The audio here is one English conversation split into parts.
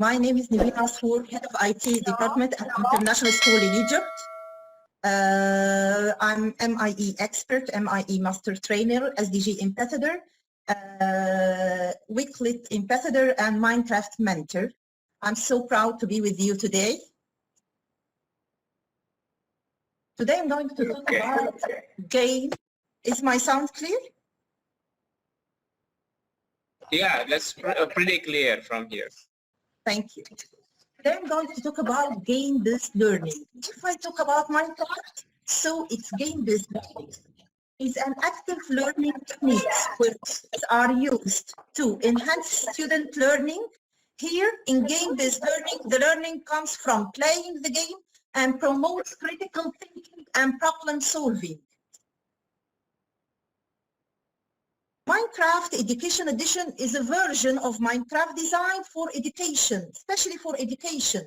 My name is Nabila Asfour, Head of IT Department at International School in Egypt. I'm MIE expert, MIE Master Trainer, SDG Ambassador, Wiklit Ambassador, and Minecraft Mentor. I'm so proud to be with you today. Today I'm going to talk about game. Is my sound clear? Yeah, that's pretty clear from here. Thank you. Today I'm going to talk about game-based learning. If I talk about Minecraft, so it's game-based learning. It's an active learning techniques which are used to enhance student learning. Here in game-based learning, the learning comes from playing the game and promotes critical thinking and problem solving. Minecraft Education Edition is a version of Minecraft designed for education, especially for education.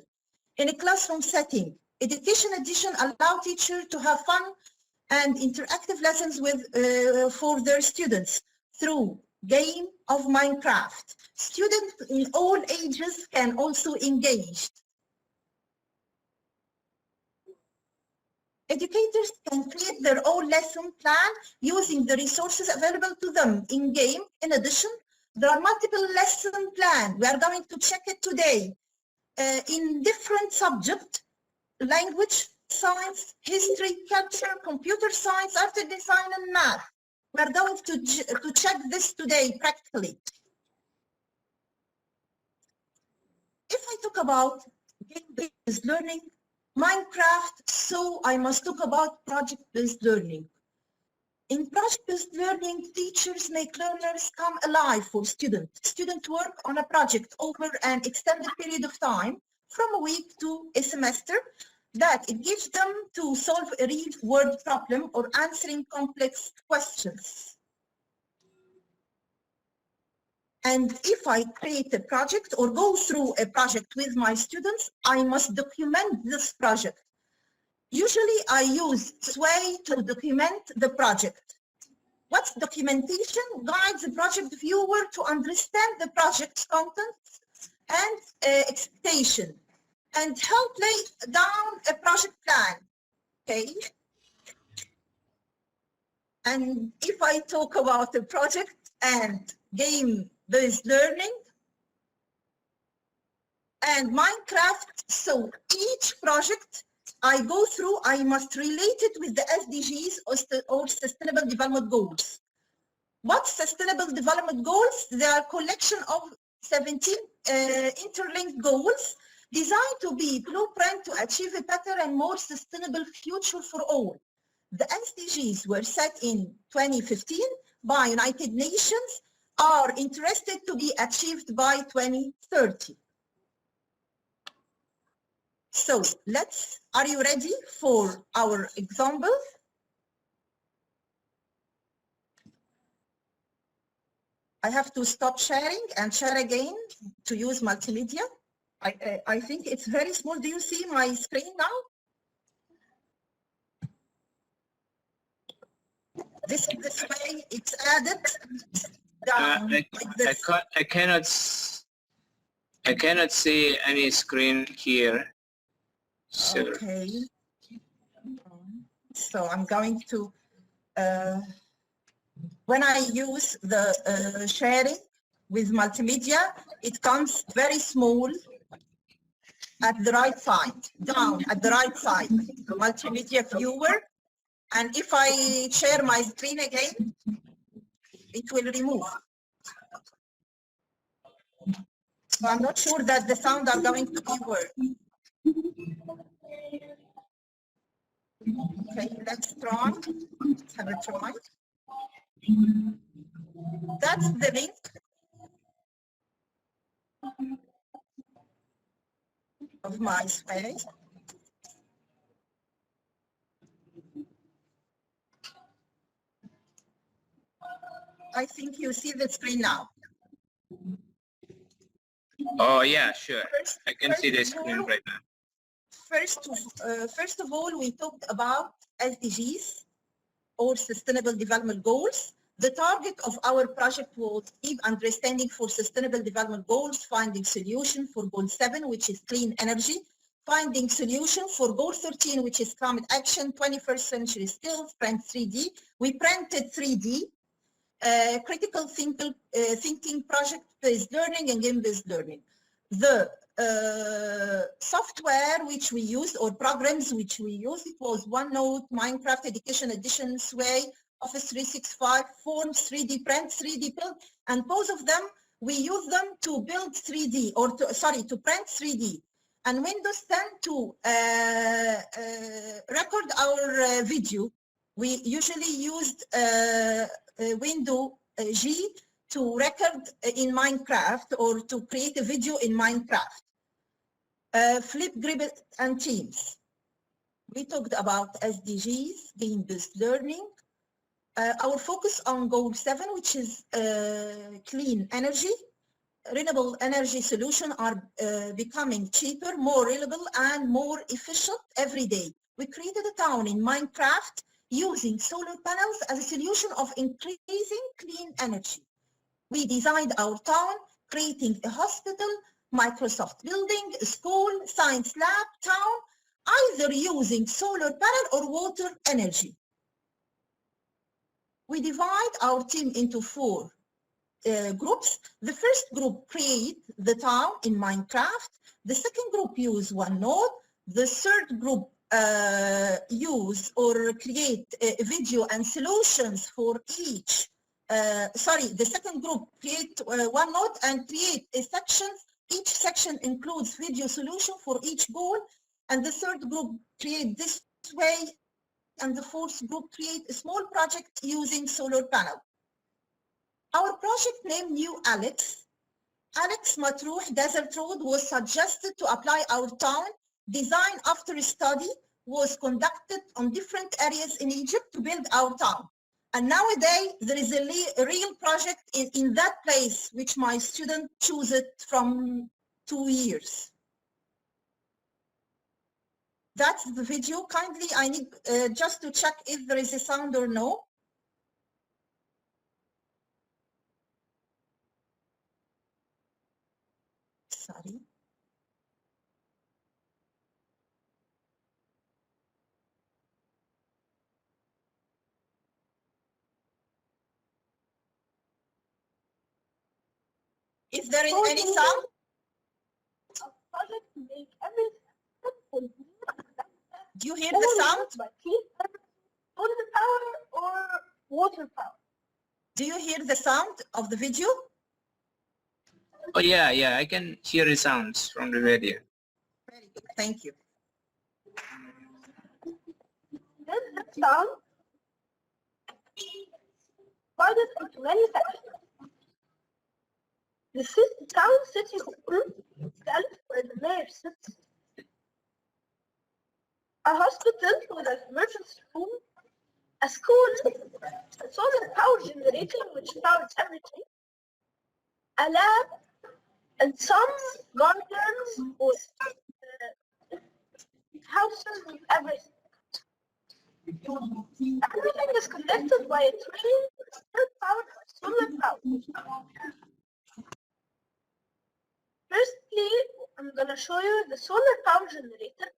In a classroom setting, Education Edition allows teachers to have fun and interactive lessons for their students through game of Minecraft. Students in all ages can also engage. Educators can create their own lesson plan using the resources available to them in-game. In addition, there are multiple lesson plans. We are going to check it today in different subjects: language, science, history, culture, computer science, art and design, and math. We are going to check this today practically. If I talk about game-based learning, Minecraft, so I must talk about project-based learning. In project-based learning, teachers make learners come alive for students. Students work on a project over an extended period of time, from a week to a semester, that it gives them to solve a real-world problem or answering complex questions. And if I create a project or go through a project with my students, I must document this project. Usually I use Sway to document the project. What's documentation? Guides the project viewer to understand the project's contents and expectation, and help lay down a project plan, okay? And if I talk about the project and game-based learning and Minecraft, so each project I go through, I must relate it with the SDGs or Sustainable Development Goals. What Sustainable Development Goals? They are a collection of 17 interlinked goals designed to be blueprint to achieve a better and more sustainable future for all. The SDGs were set in 2015 by United Nations, are interested to be achieved by 2030. So are you ready for our example? I have to stop sharing and share again to use multimedia. I think it's very small. Do you see my screen now? This way it's added down like this. I cannot see any screen here. So. Okay. So I'm going to, when I use the sharing with multimedia, it comes very small at the right side, down at the right side, the multimedia viewer. And if I share my screen again, it will remove. So I'm not sure that the sound are going to be work. Okay, let's try. Let's have a try. That's the link. Of my space. I think you see the screen now. Oh yeah, sure. I can see the screen right now. First of all, we talked about SDGs or Sustainable Development Goals. The target of our project was deep understanding for sustainable development goals, finding solution for goal 7, which is clean energy, finding solution for goal 13, which is climate action, 21st century skills, print 3D. We printed 3D, critical thinking, project-based learning, and game-based learning. The software which we used, or programs which we used, it was OneNote, Minecraft Education Edition, Sway, Office 365, Forms, 3D Print, 3D Build, and both of them, we use them to build 3D, or to print 3D. And Windows 10 to record our video. We usually used Windows G to record in Minecraft or to create a video in Minecraft. Flipgrid and Teams. We talked about SDGs, game-based learning. Our focus on goal 7, which is clean energy. Renewable energy solutions are becoming cheaper, more reliable, and more efficient every day. We created a town in Minecraft using solar panels as a solution of increasing clean energy. We designed our town, creating a hospital, Microsoft building, a school, science lab, town, either using solar panel or water energy. We divide our team into 4 groups. The first group create the town in Minecraft. The second group use OneNote. The third group use or create a video and solutions for each. The second group create OneNote and create a section. Each section includes video solution for each goal. And the third group create this way. And the fourth group create a small project using solar panel. Our project name New Alex. Alex Matruh Desert Road was suggested to apply our town. Design after a study was conducted on different areas in Egypt to build our town. And nowadays there is a real project in that place which my student chose it from 2 years. That's the video. Kindly, I need just to check if there is a sound or no. Sorry. Is there any sound? Do you hear the sound? Solar power or water power? Do you hear the sound of the video? Oh yeah, I can hear the sounds from the video. Very good, thank you. This sound divided into many sections. The town city hall stands where the mayor sits. A hospital with an emergency room, a school, a solar power generator which powers everything, a lab, and some gardens with houses with everything. Everything is connected by a train still powered by solar power. Firstly, I'm going to show you the solar power generator.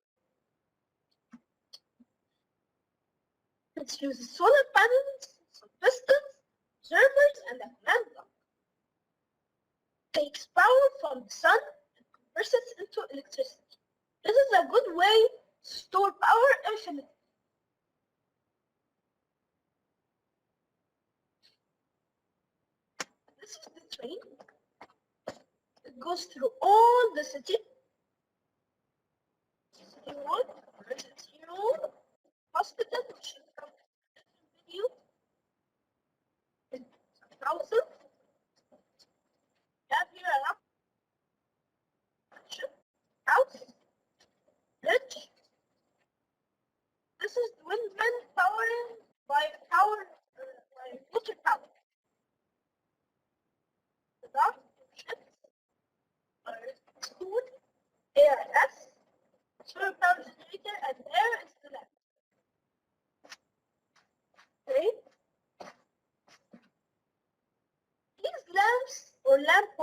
It uses solar panels, some pistons, servers, and a command block. Takes power from the sun and converts it into electricity. This is a good way to store power infinitely. This is the train. It goes through all the city. City hall, emergency room, hospital, which is from the video. Council. Have here a house, bridge. This is the windmill powering by water power. The dock, ships, school, ARS, solar power generator, and there is the lab. Okay.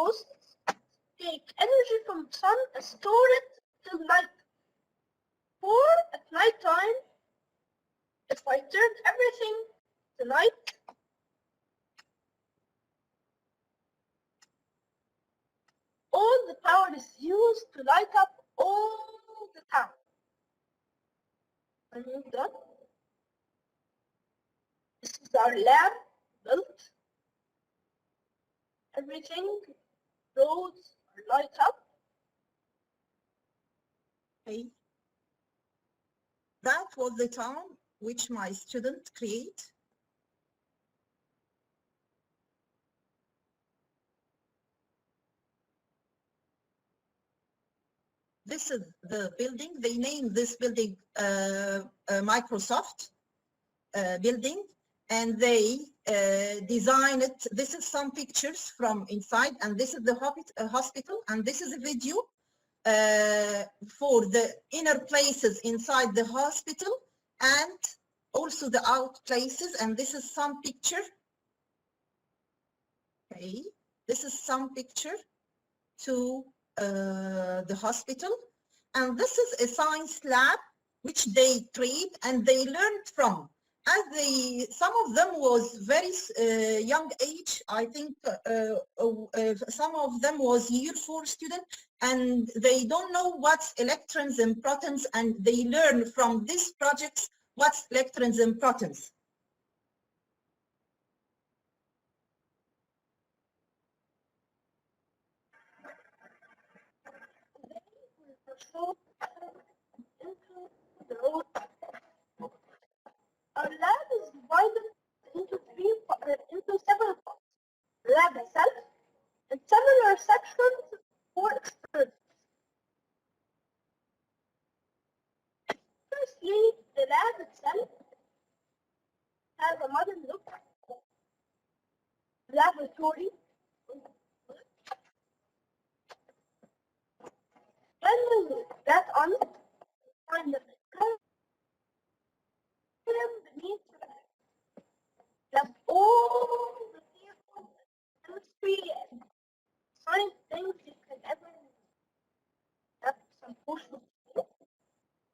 posts take energy from the sun and store it till night. For at night time, if I turn everything to night, all the power is used to light up all the town. And we're done. This is our lab built. Everything, roads are light up. Okay. That was the town which my student create. This is the building. They named this building Microsoft building, and they designed it. This is some pictures from inside, and this is the hospital, and this is a video for the inner places inside the hospital and also the out places, and this is some picture. Okay, this is some picture to the hospital, and this is a science lab which they create and they learned from. As some of them was very young age, I think some of them was year 4 student, and they don't know what's electrons and protons, and they learn from these projects what's electrons and protons. Our lab is divided into several parts. Lab itself and similar sections for experiments. Firstly, the lab itself has a modern look. Laboratory. When we get on, find the beneath all the physical, chemistry, and science things you can ever have some portion of.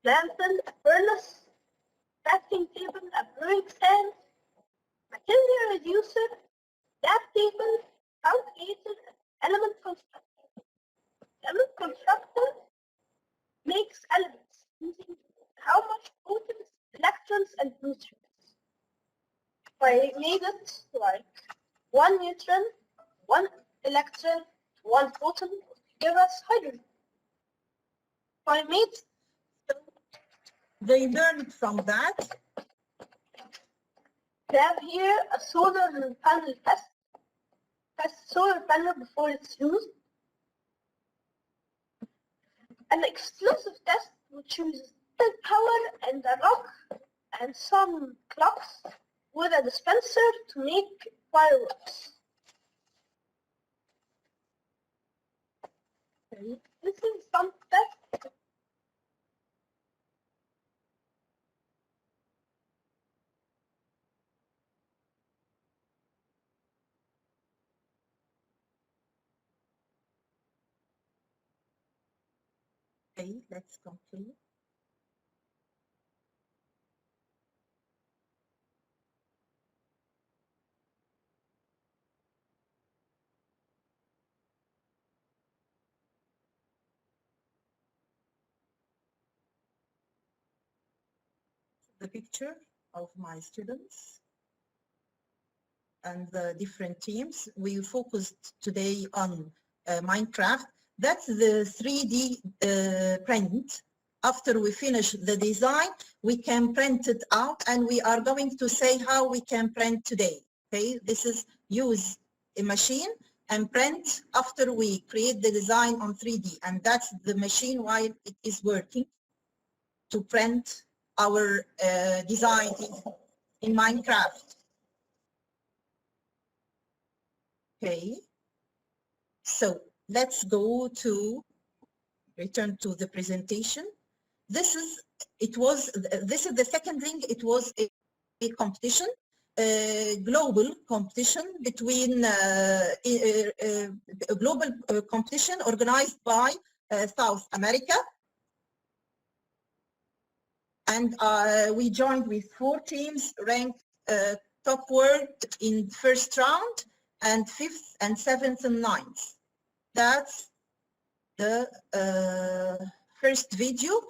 Lantern, furnace, crafting table, a brewing stand, McKinsey reducer, lab table, calculator, element constructor. Element constructor makes elements using how much photons, electrons, and neutrons. If I made it like 1 neutron, 1 electron, 1 photon give us hydrogen. If I made They learned from that. We have here a solar panel test. Test solar panel before it's used. An explosive test which uses the power and a rock and some clocks with a dispenser to make fireworks. Okay. This is some test. Okay, let's complete. The picture of my students and the different teams. We focused today on Minecraft. That's the 3D print. After we finish the design, we can print it out, and we are going to say how we can print today. Okay, this is use a machine and print after we create the design on 3D, and that's the machine while it is working to print our design in Minecraft. Okay, so let's go to return to the presentation. This is the second thing. It was a competition, global competition between a global competition organized by South America. And we joined with 4 teams ranked top world in first round and 5th and 7th and 9th. That's the first video.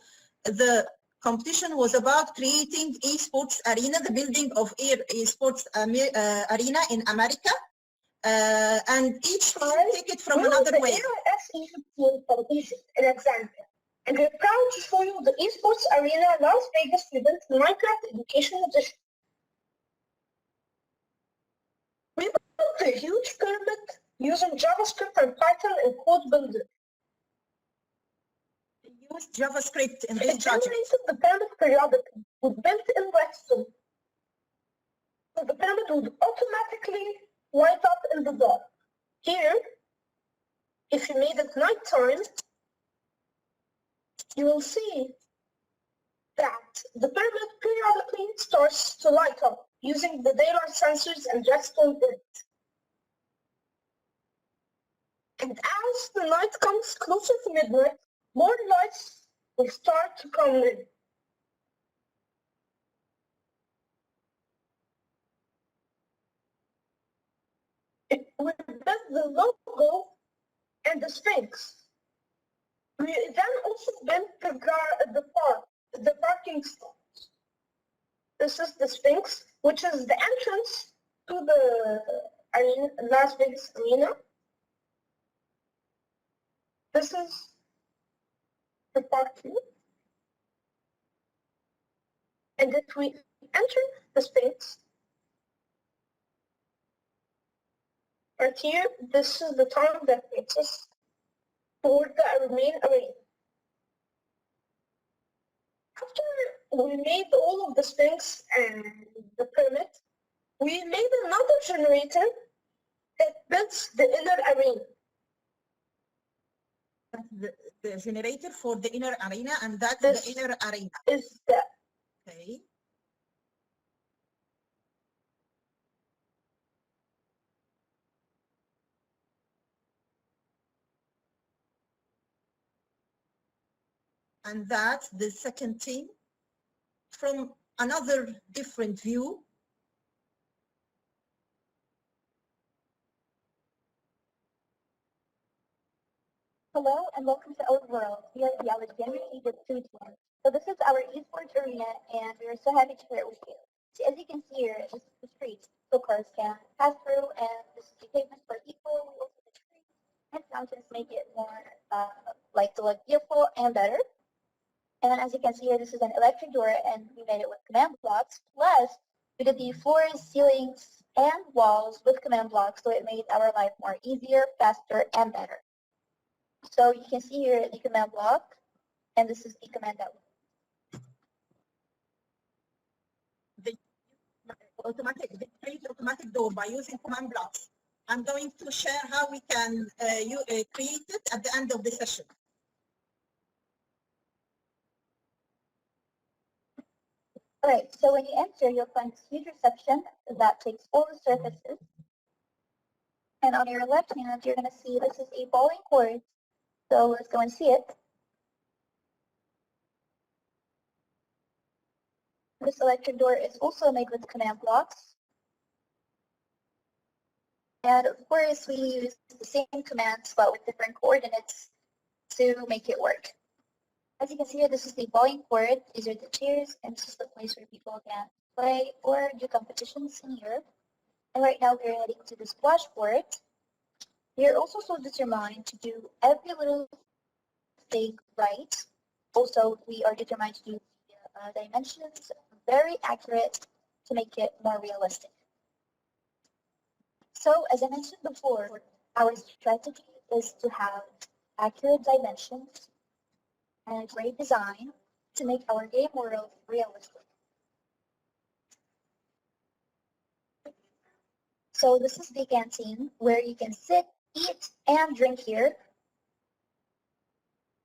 The competition was about creating esports arena, the building of esports arena in America. And each team take it from another way. ARS Egypt team from Egypt in Alexandria. And we're proud to show you the esports arena Las Vegas we built in Minecraft Education Edition. We built a huge pyramid using JavaScript and Python and Code Builder. Use JavaScript in It this project. generated the pyramid periodically with built-in redstone. So the pyramid would automatically light up in the dark. Here, if you made it nighttime, you will see that the pyramid periodically starts to light up using the daylight sensors and redstone grids. And as the night comes closer to midnight, more lights will start to come in. We built the logo and the Sphinx. We then also built the parking spots. This is the Sphinx, which is the entrance to the arena, Las Vegas arena. This is the parking. And if we enter the Sphinx, right here, this is the tunnel that takes us toward the main arena. After we made all of the Sphinx and the pyramid, we made another generator that builds the inner arena. The generator for the inner arena, and that's This the inner arena. Is the Okay. And that's the second team from another different view. Hello and welcome to our world here at the Alexandria Egypt Food Tour. So this is our esports arena and we are so happy to share it with you. So as you can see here, this is the street so cars can pass through, and this is the pavement for people. We also have the trees and fountains make it more to look beautiful and better. And as you can see here, this is an electric door and we made it with command blocks. Plus, we did the floors, ceilings, and walls with command blocks, so it made our life more easier, faster, and better. So you can see here the command block, and this is the command that They create automatic door by using command blocks. I'm going to share how we can create it at the end of the session. All right, so when you enter, you'll find this huge reception that takes all the surfaces. And on your left hand, you're going to see this is a bowling court. So let's go and see it. This electric door is also made with command blocks. And of course, we use the same commands but with different coordinates to make it work. As you can see here, this is the bowling court. These are the chairs, and this is the place where people can play or do competitions in here. And right now, we're heading to the splash board. We are also so determined to do every little thing right. Also, we are determined to do the dimensions very accurate to make it more realistic. So, as I mentioned before, our strategy is to have accurate dimensions and a great design to make our game world realistic. So this is the canteen where you can sit, eat, and drink here.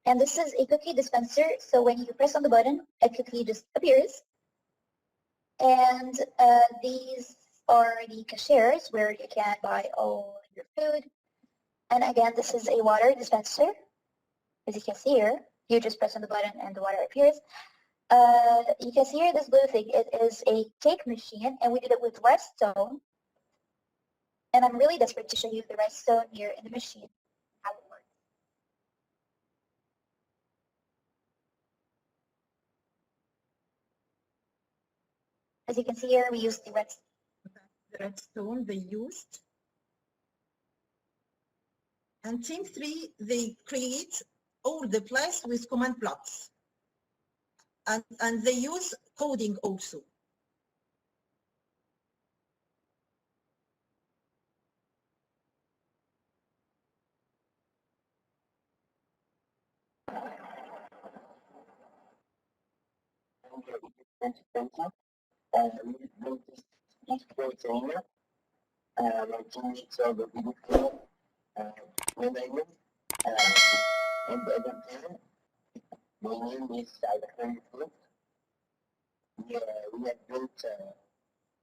And this is a cookie dispenser, so when you press on the button, a cookie just appears. And these are the cashiers where you can buy all your food. And again, this is a water dispenser. As you can see here, you just press on the button and the water appears. You can see here this blue thing, it is a cake machine, and we did it with redstone. And I'm really desperate to show you the redstone here in the machine, how it works. As you can see here, we use the redstone. The redstone they used. And team 3, they create all the place with command blocks. And they use coding also. My name is Alexander Flint. We have built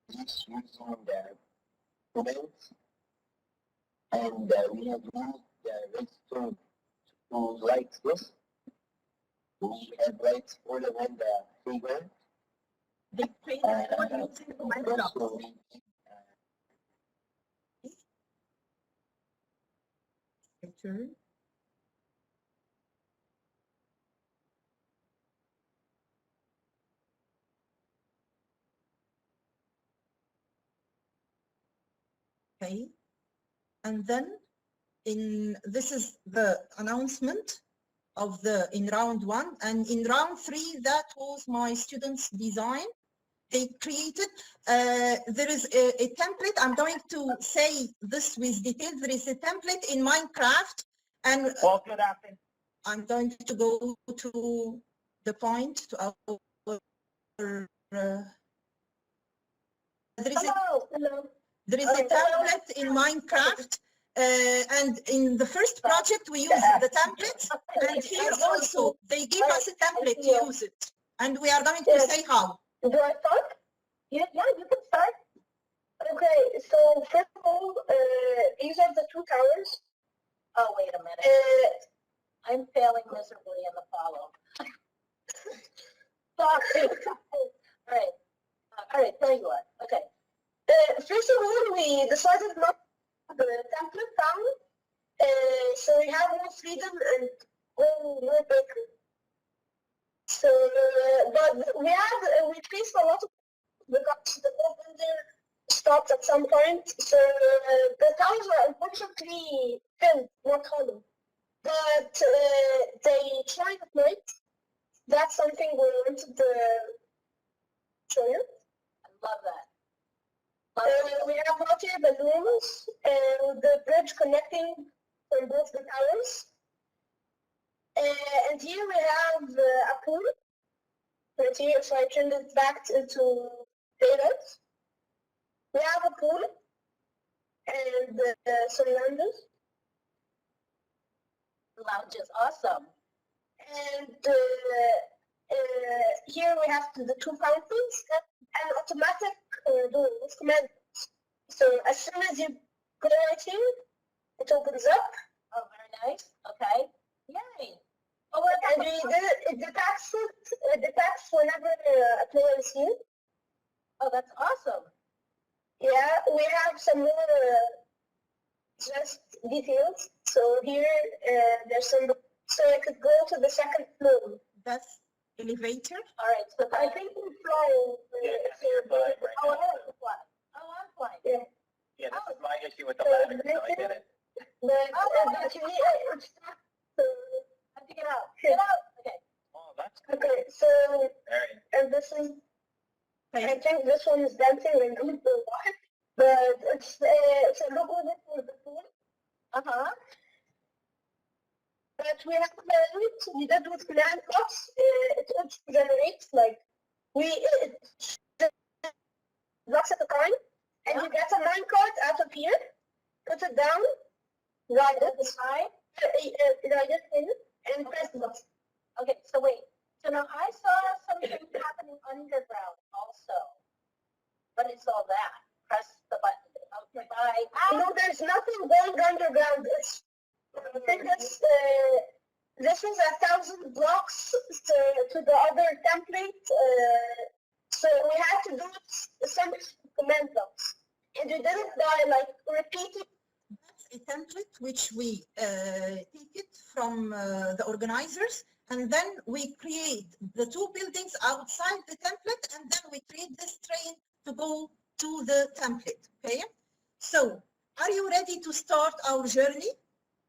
this using the commands, and we have used the redstone to light this. We have lights all around the playground. They create code using command blocks. Also, we Return. Okay, and then this is the announcement of in round 1, and in round 3 that was my students' design. They created, there is a template. I'm going to say this with details. There is a template in Minecraft, and Well, good afternoon. I'm going to go to the point to our there is a Hello. There is a template in Minecraft, and in the first project we use the template, and here also they give us a template to use it, and we are going to say how. Do I start? Yeah, you can start. Okay, so first of all, these are the 2 towers. Oh, wait a minute. I'm failing miserably in the follow. Sorry. All right, there you are. Okay. First of all, we decided not the template down, so we have more freedom and more bakery. So, but we faced a lot of because the builder stopped at some point. So the towers were unfortunately filled, not hollow. But they tried at night. That's something we wanted to show you. I love that. We have water balloons and the bridge connecting from both the towers. And here we have a pool. Right here, if I turn it back into daylight, we have a pool and some lounges. Lounges, awesome. And here we have the 2 fountains and automatic door with commands. So as soon as you go right here, it opens up. Oh, very nice. Okay. Yay. Oh, And it detects whenever a player is here. oh, that's awesome. Yeah, we have some more just details. So here, there's some, so I could go to the second floor. That's elevator. All right, so I think we're flying. Flying right Oh, now. I have to fly. Oh, I'm flying. Yeah. Yeah, this is my issue with the ladder, so I get it. But it's so, I have to get out. Get out. Okay. Oh, that's good. okay, so, Very. and this is, I Okay. think this one is dancing and don't know why, but it's a logo for the pool. Uh-huh. But we have we did with command blocks, it also generates like, blocks at a time, and you get a minecart out of here, put it down, ride it, Side. ride it in, and press the button. Okay, so wait. So now I saw something happening underground also. What is all that? press the button. Okay, bye. You know, there's nothing going underground. I think this is 1,000 blocks to the other template. So we had to do some incrementals. And you didn't like repeat it. That's a template which we take it from the organizers, and then we create the two buildings outside the template, and then we create this train to go to the template. Okay, so are you ready to start our journey?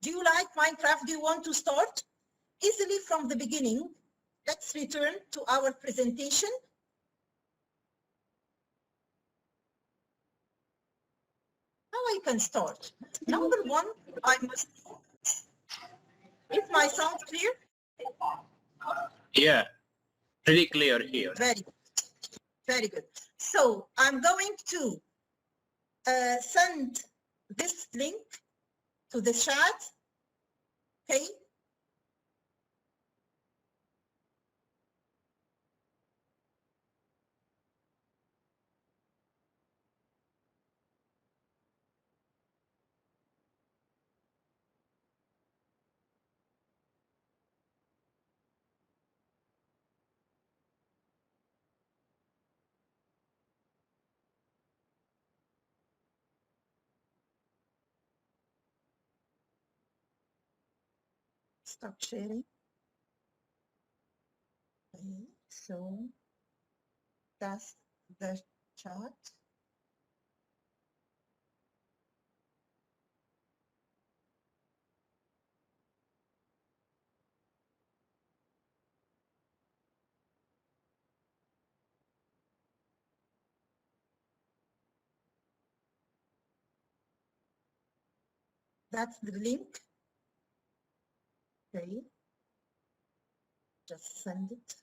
Do you like Minecraft? Do you want to start easily from the beginning? Let's return to our presentation. How I can start? Number one, I must. Is my sound clear? Yeah, pretty clear here. Very good. So I'm going to send this link to the chat. Okay. Stop sharing. Okay, so that's the chart. That's the link. Okay, just send it.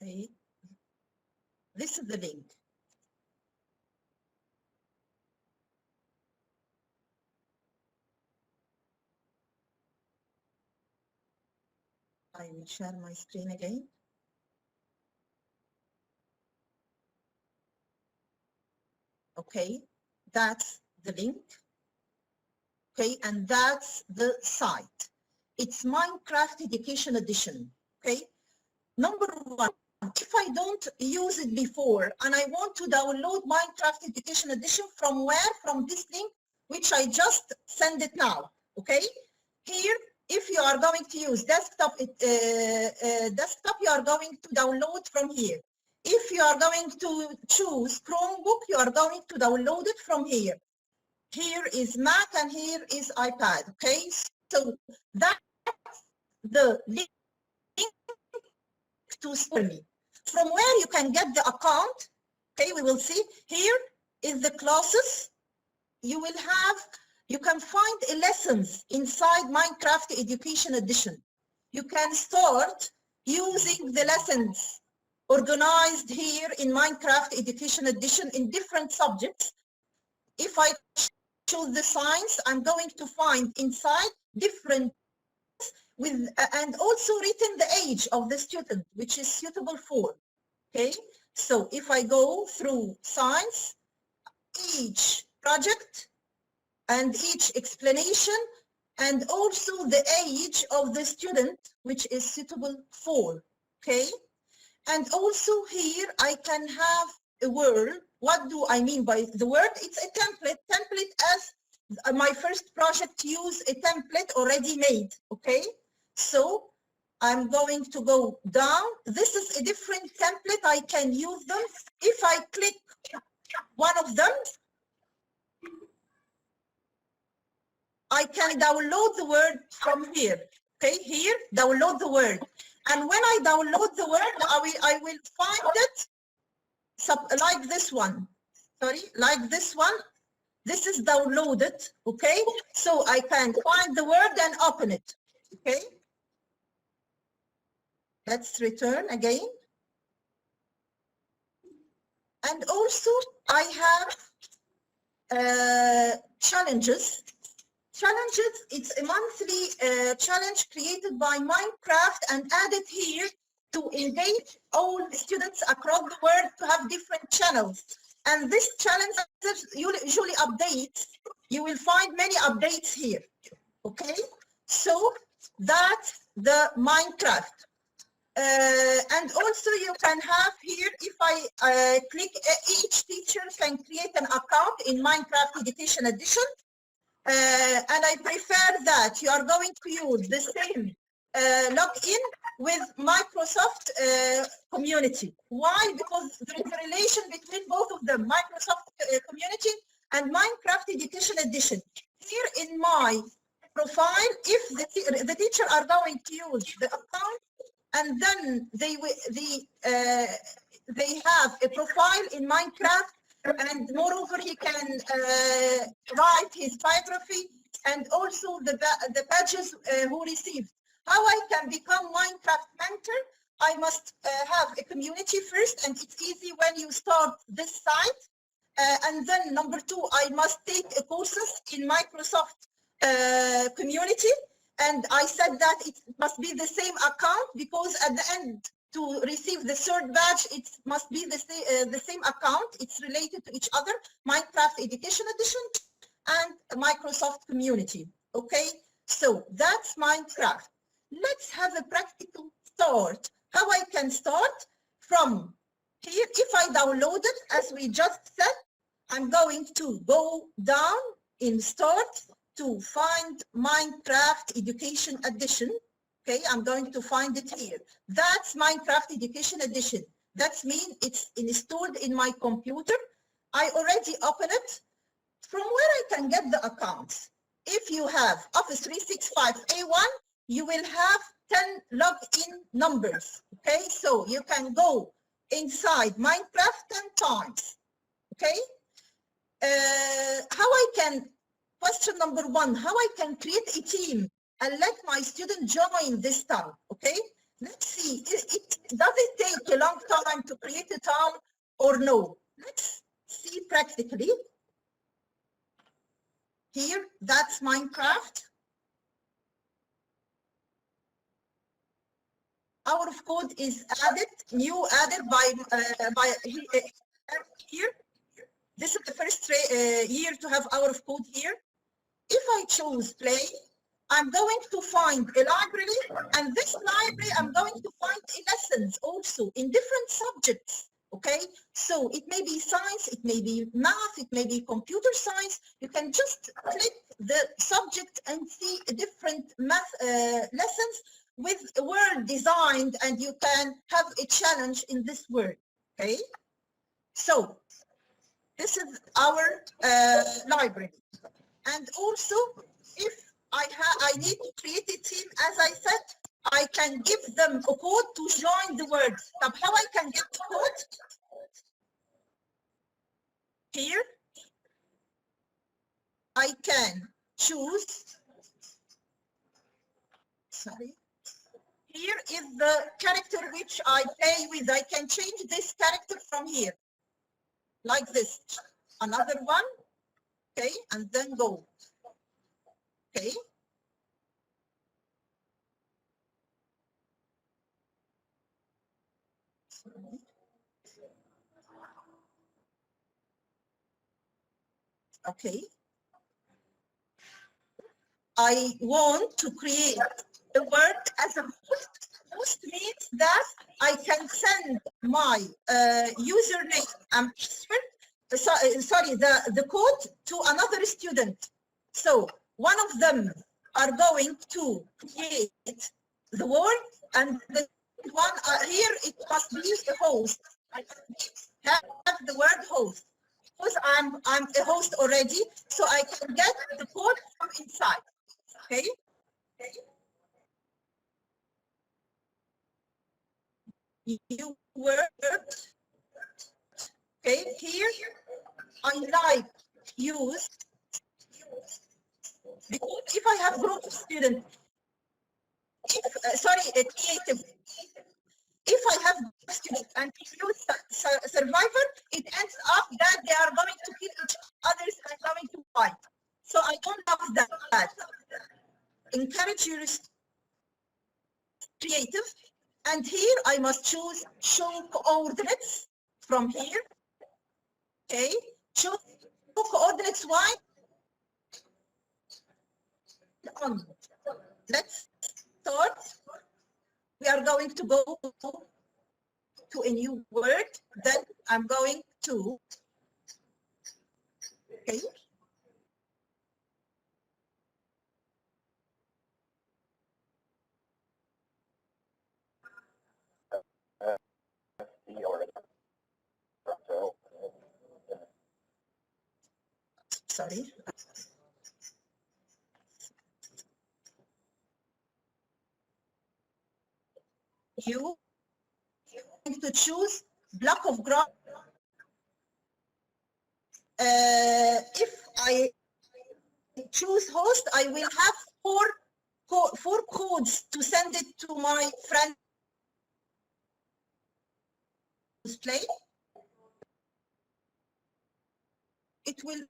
Okay, this is the link. I will share my screen again. Okay, that's the link. Okay, and that's the site. It's Minecraft Education Edition. Okay, number one, if I don't use it before and I want to download Minecraft Education Edition, from where? From this link, which I just send it now. Okay, here, if you are going to use desktop, you are going to download from here. If you are going to choose Chromebook, you are going to download it from here. Here is Mac and here is iPad. Okay, so that's the link to me. From where you can get the account. Okay, we will see. Here is the classes. You can find lessons inside Minecraft Education Edition. You can start using the lessons organized here in Minecraft Education Edition in different subjects. If I choose the science, I'm going to find inside different with and also written the age of the student, which is suitable for. Okay, so if I go through science, each project and each explanation, and also the age of the student, which is suitable for. Okay, and also here I can have a word. What do I mean by the word? It's a template. Template as my first project use a template already made. Okay, so I'm going to go down. This is a different template. I can use them. If I click one of them, I can download the word from here. Okay, here, download the word. And when I download the word, I will find it like this one. Sorry, like this one. This is downloaded, okay? So I can find the word and open it, okay? Let's return again. And also I have challenges Challenges, it's a monthly challenge created by Minecraft and added here to engage all the students across the world to have different channels. And this challenge usually updates. You will find many updates here. Okay, so that's the Minecraft. And also you can have here, if I click, each teacher can create an account in Minecraft Education Edition. And I prefer that you are going to use the same login with Microsoft Community. Why? Because there is a relation between both of them, Microsoft Community and Minecraft Education Edition. Here in my profile, if the teacher are going to use the account, and then they have a profile in Minecraft, and moreover he can write his biography and also the badges who received. How I can become Minecraft mentor? I must have a community first, and it's easy when you start this site. And then number two, I must take courses in Microsoft Community. And I said that it must be the same account, because at the end, to receive the third badge, it must be the same account. It's related to each other, Minecraft Education Edition and Microsoft Community. Okay, so that's Minecraft. Let's have a practical start. How I can start from here. If I download it, as we just said, I'm going to go down in Start to find Minecraft Education Edition. Okay, I'm going to find it here. That's Minecraft Education Edition. That means it's installed in my computer. I already opened it. From where I can get the accounts? If you have Office 365 A1, you will have 10 login numbers. Okay, so you can go inside Minecraft 10 times. Okay, how I can, question number one, how I can create a team and let my student join this town. Okay, let's see, does it take a long time to create a town or no? Let's see practically. Here, that's Minecraft. Hour of code is added, new added by here. This is the first year to have hour of code here. If I choose play, I'm going to find a library, and this library I'm going to find lessons also in different subjects. Okay, so it may be science, it may be math, it may be computer science. You can just click the subject and see different math lessons with a word designed, and you can have a challenge in this word. Okay, so this is our library. And also, if I need to create a team, as I said, I can give them a code to join the words. Now, how I can get the code? Here, I can choose, sorry. Here is the character which I play with. I can change this character from here, like this. Another one, okay, and then go. Okay. Okay. I want to create the word as a host. Host means that I can send my username and password, sorry, the code to another student. So one of them are going to create the word, and the one here, it must be a host. I have the word host. Because I'm a host already, so I can get the code from inside. Okay. You work. Okay. Here, I like use, because if I have group of students, sorry, creative. If I have students and use survivor, it ends up that they are going to kill each other and going to fight. So I don't love that. must choose show coordinates from here. Okay, show coordinates y. Let's start. We are going to go to a new word. Then I'm going to, okay. Sorry. You going to choose block of graph. If I choose host, I will have four codes to send it to my friend display. It will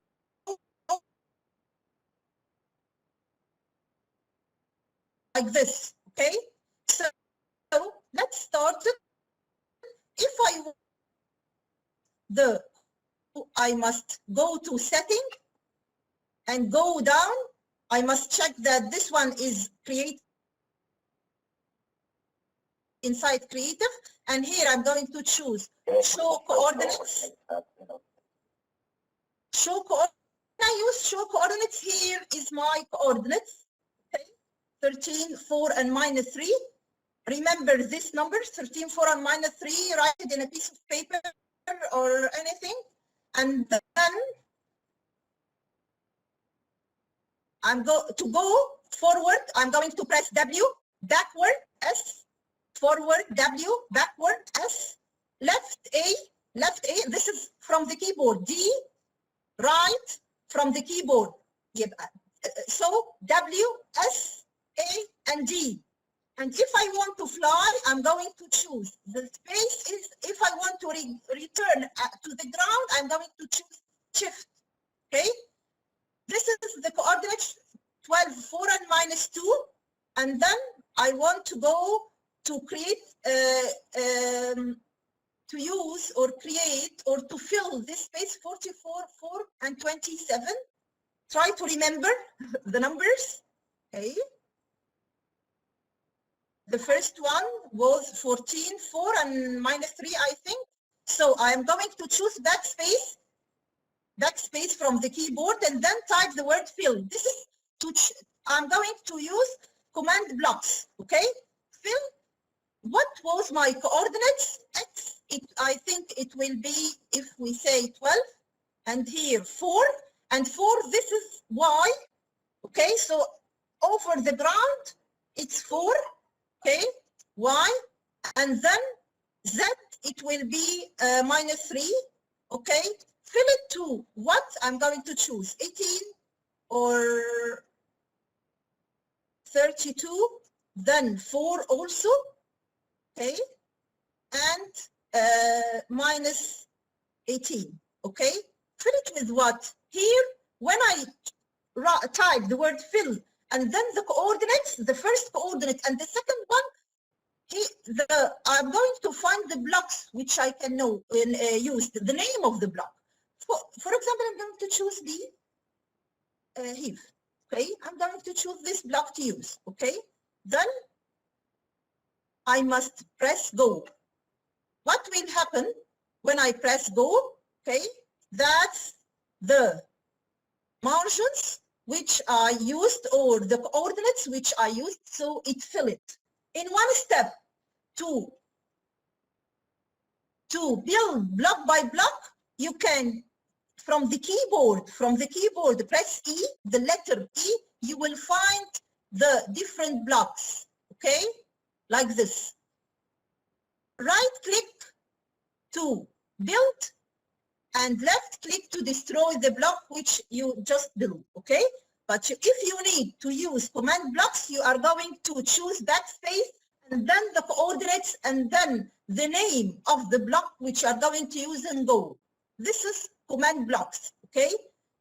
like this, okay? So let's start it. If I must go to setting and go down. I must check that this one is create inside creative, and here I'm going to choose show coordinates. Show coordinates. I use show coordinates. Here is my coordinates. Okay, 13, 4, and minus 3. Remember this number, 13, 4, and minus 3. Write it in a piece of paper or anything, and then I'm going to go forward. I'm going to press W, backward S, forward W, backward S, left A. This is from the keyboard. D, right from the keyboard. So W, S, A, and D. And if I want to fly, I'm going to choose the space. Is if I want to return to the ground, I'm going to choose shift. Okay. This is the coordinates 12, 4, and minus 2. And then I want to go to create, to use or create or to fill this space 44, 4, and 27. Try to remember the numbers. Okay. The first one was 14, 4, and minus 3, I think. So I'm going to choose backspace from the keyboard, and then type the word fill. This is I'm going to use command blocks. Okay, fill. What was my coordinates? X. I think it will be, if we say 12, and here 4, and 4. This is Y. Okay, so over the ground it's 4. Okay, Y, and then Z. It will be minus 3. Okay. Fill it to what I'm going to choose, 18 or 32, then 4 also, okay, and minus 18, okay. Fill it with what? Here, when I type the word fill and then the coordinates, the first coordinate and the second one, I'm going to find the blocks which I can know and use the name of the block. For example, I'm going to choose the heave. Okay, I'm going to choose this block to use. Okay, then I must press go. What will happen when I press go? Okay, that's the margins which I used or the coordinates which I used, so it fill it in one step. To build block by block, you can from the keyboard press E, the letter E, you will find the different blocks, okay, like this. Right click to build and left click to destroy the block which you just built, okay. But if you need to use command blocks, you are going to choose backspace and then the coordinates and then the name of the block which you are going to use and go. This is command blocks, okay,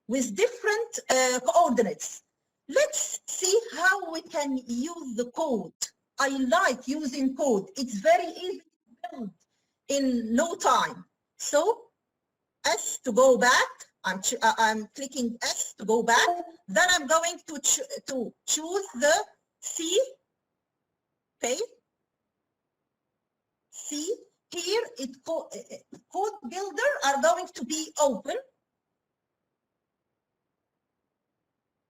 with different coordinates. Let's see how we can use the code. I like using code. It's very easy build in no time. So S to go back. I'm clicking S to go back. Then I'm going to choose the C. Okay. C. Here code builder are going to be open.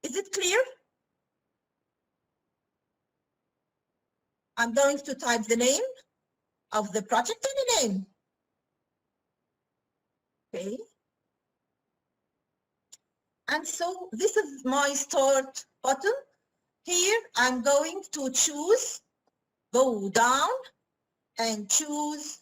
Is it clear? I'm going to type the name of the project and the name. Okay. And so this is my start button. Here I'm going to choose, go down and choose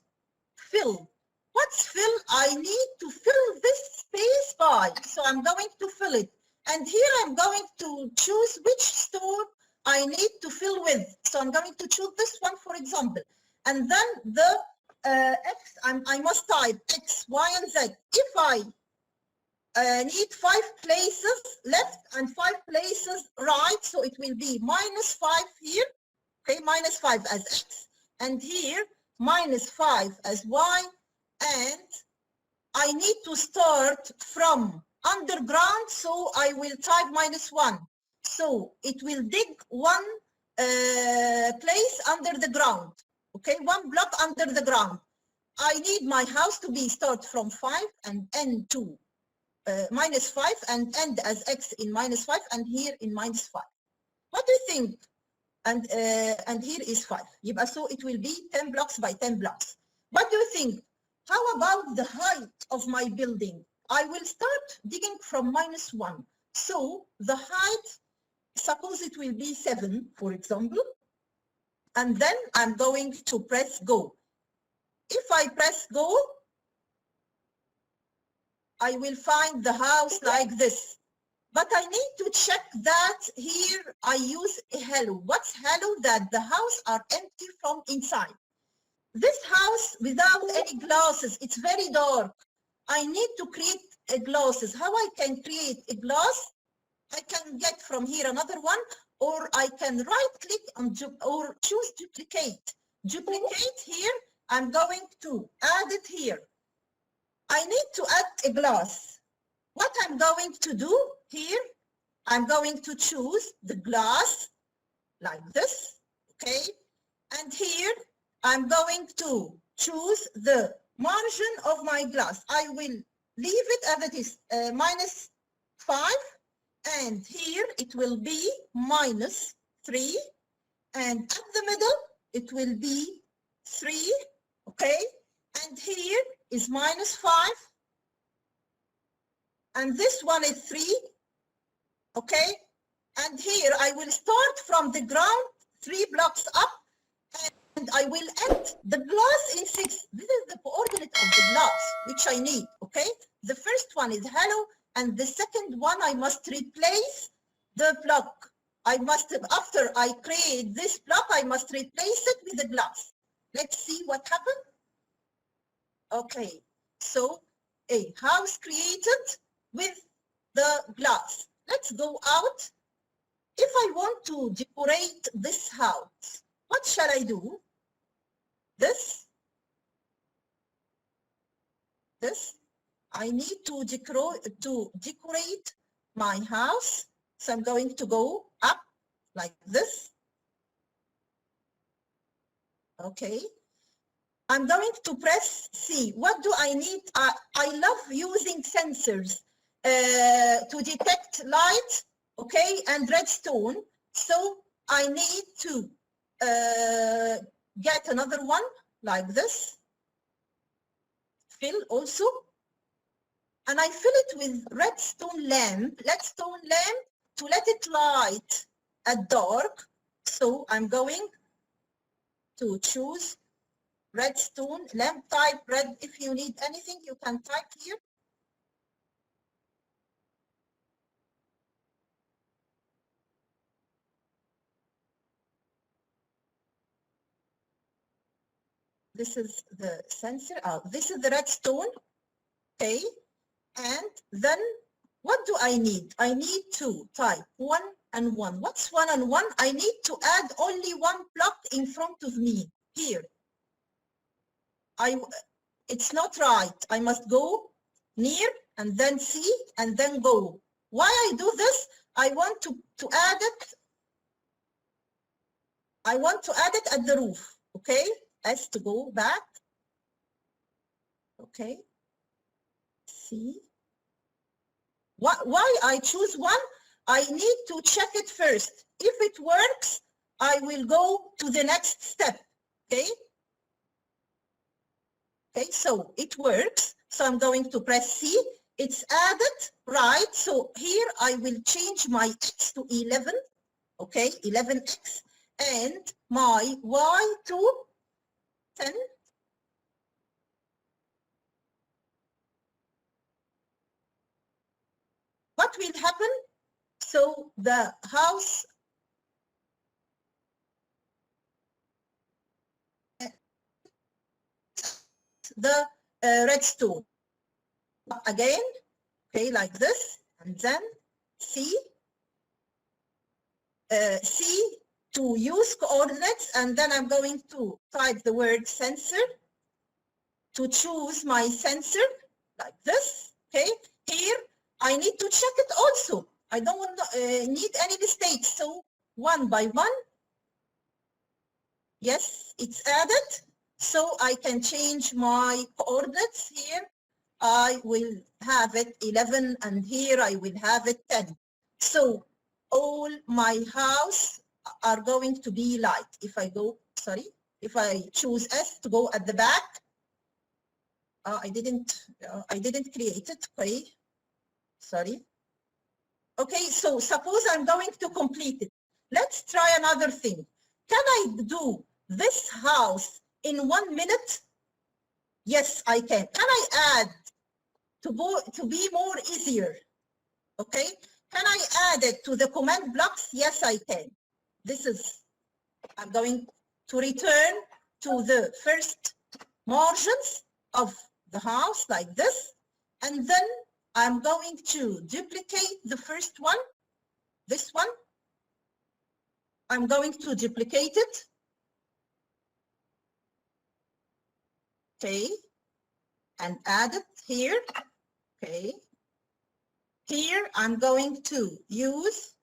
fill. What's fill? I need to fill this space by. So I'm going to fill it. And here I'm going to choose which stone I need to fill with. So I'm going to choose this one, for example. And then the X, I must type X, Y, and Z. If I need 5 places left and 5 places right, so it will be -5 here, okay, -5 as X, and here -5 as Y, and I need to start from underground, so I will type -1. So it will dig 1 place under the ground, okay, 1 block under the ground. I need my house to be start from 5 and end to -5 and end as X in -5 and here in -5. What do you think? And here is 5. So it will be 10 blocks by 10 blocks. What do you think? How about the height of my building? I will start digging from -1. So the height, suppose it will be 7, for example. And then I'm going to press go. If I press go, I will find the house like this. But I need to check that here I use a hello. What's hello? That the house are empty from inside. This house without any glasses, it's very dark. I need to create a glasses. How I can create a glass? I can get from here another one, or I can right click on or choose duplicate. Duplicate here, I'm going to add it here. I need to add a glass. What I'm going to do here, I'm going to choose the glass like this, okay? And here, I'm going to choose the margin of my glass. I will leave it as it is, -5, and here it will be -3, and at the middle, it will be 3, okay? And here is -5, and this one is 3, okay? And here I will start from the ground 3 blocks up, and I will end the glass in 6. This is the coordinate of the glass, which I need, okay? The first one is hello, and the second one I must replace the block. I must, after I create this block, I must replace it with a glass. Let's see what happened. Okay, so a house created with the glass. Let's go out. If I want to decorate this house, what shall I do? This. I need to decorate my house. So I'm going to go up like this. Okay. I'm going to press C. What do I need? I love using sensors to detect light, okay, and redstone. So I need to get another one like this. Fill also. And I fill it with redstone lamp to let it light at dark. So I'm going to choose redstone, lamp type red. If you need anything, you can type here. This is the sensor. This is the redstone. Okay. And then what do I need? I need to type 1 and 1. What's 1 and 1? I need to add only 1 block in front of me here. it's not right. I must go near and then see and then go. Why I do this? I want to add it. I want to add it at the roof. Okay, S to go back. Okay. See. Why I choose one? I need to check it first. If it works, I will go to the next step. Okay. Okay, so it works. So I'm going to press C. It's added, right? So here I will change my X to 11. Okay, 11X. And my Y to 10. What will happen? So the house the redstone again, okay, like this, and then C to use coordinates, and then I'm going to type the word sensor to choose my sensor like this. Okay, here I need to check it also. I don't want need any mistakes, so one by one. Yes, it's added. So I can change my coordinates here. I will have it 11 and here I will have it 10. So all my house are going to be light. If I go, sorry, if I choose S to go at the back, I didn't create it, okay, sorry. Okay, so suppose I'm going to complete it. Let's try another thing. Can I do this house in 1 minute? Yes, I can. Can I add to be more easier? Okay. Can I add it to the command blocks? Yes, I can. This is, I'm going to return to the first margins of the house like this. And then I'm going to duplicate the first one, this one. I'm going to duplicate it. Okay, and add it here. Okay, here I'm going to use,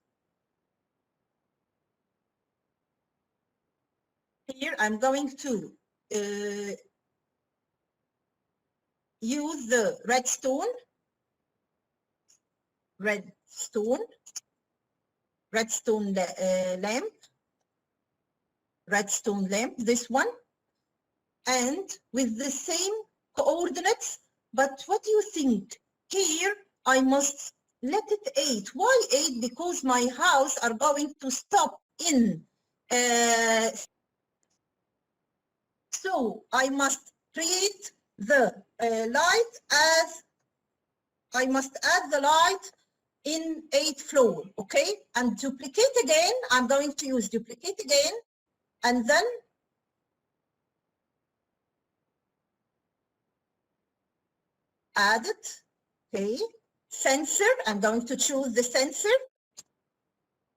here I'm going to use the redstone lamp, this one, and with the same coordinates. But what do you think? Here I must let it 8. Why 8? Because my house are going to stop in. So I must create the light as, I must add the light in 8th floor, okay? And duplicate again. I'm going to use duplicate again, and then add it, okay? Sensor, I'm going to choose the sensor,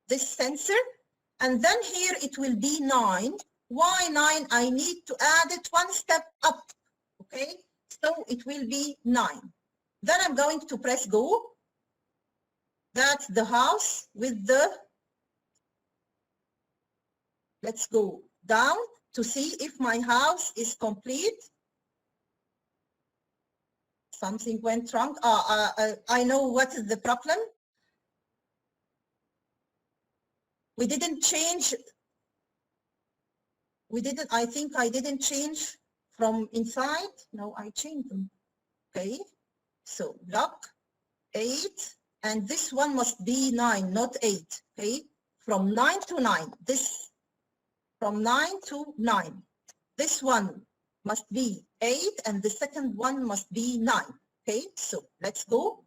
this sensor, and then here it will be 9. Why 9? I need to add it one step up, okay? So it will be 9. Then I'm going to press go. That's the house with the, let's go down to see if my house is complete. Something went wrong. I know what is the problem. We didn't change. I think I didn't change from inside. No, I changed them. Okay. So block 8, and this one must be 9, not 8. Okay. From 9 to 9. This from 9 to 9. This one must be 8, and the second one must be 9. Okay, so let's go.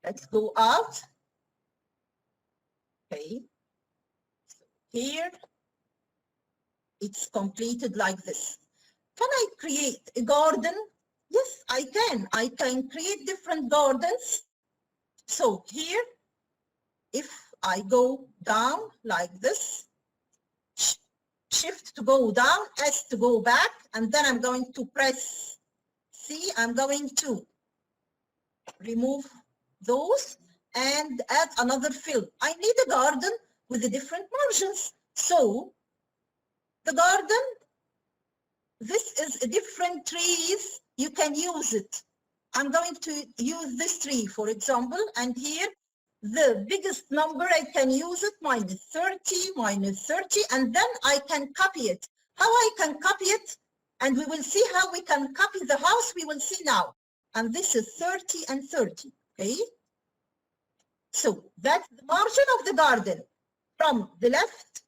Let's go out. Okay, so here it's completed like this. Can I create a garden? Yes, I can. I can create different gardens. So here, if I go down like this, Shift to go down, S to go back, and then I'm going to press C. I'm going to remove those and add another fill. I need a garden with the different margins. So the garden, this is a different trees. You can use it. I'm going to use this tree, for example, and here the biggest number I can use it, -30, and then I can copy it. How I can copy it, and we will see how we can copy the house, we will see now. And this is 30 and 30, okay? So that's the margin of the garden. From the left,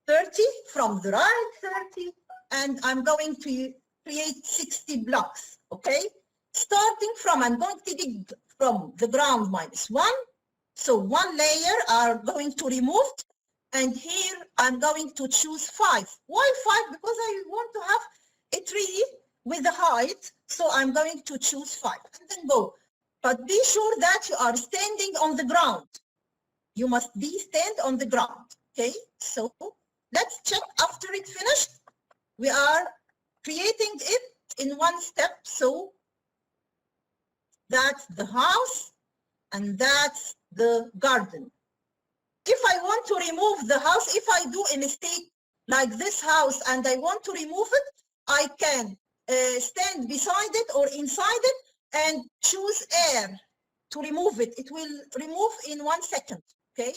30, from the right, 30, and I'm going to create 60 blocks, okay? Starting from, I'm going to dig from the ground -1. So one layer are going to remove, and here I'm going to choose 5. Why 5? Because I want to have a tree with a height, so I'm going to choose 5 and then go. But be sure that you are standing on the ground. You must be stand on the ground, okay? So let's check after it finished. We are creating it in one step, so that's the house and that's the garden. If I want to remove the house, if I do a mistake like this house and I want to remove it, I can stand beside it or inside it and choose air to remove it. It will remove in 1 second, okay?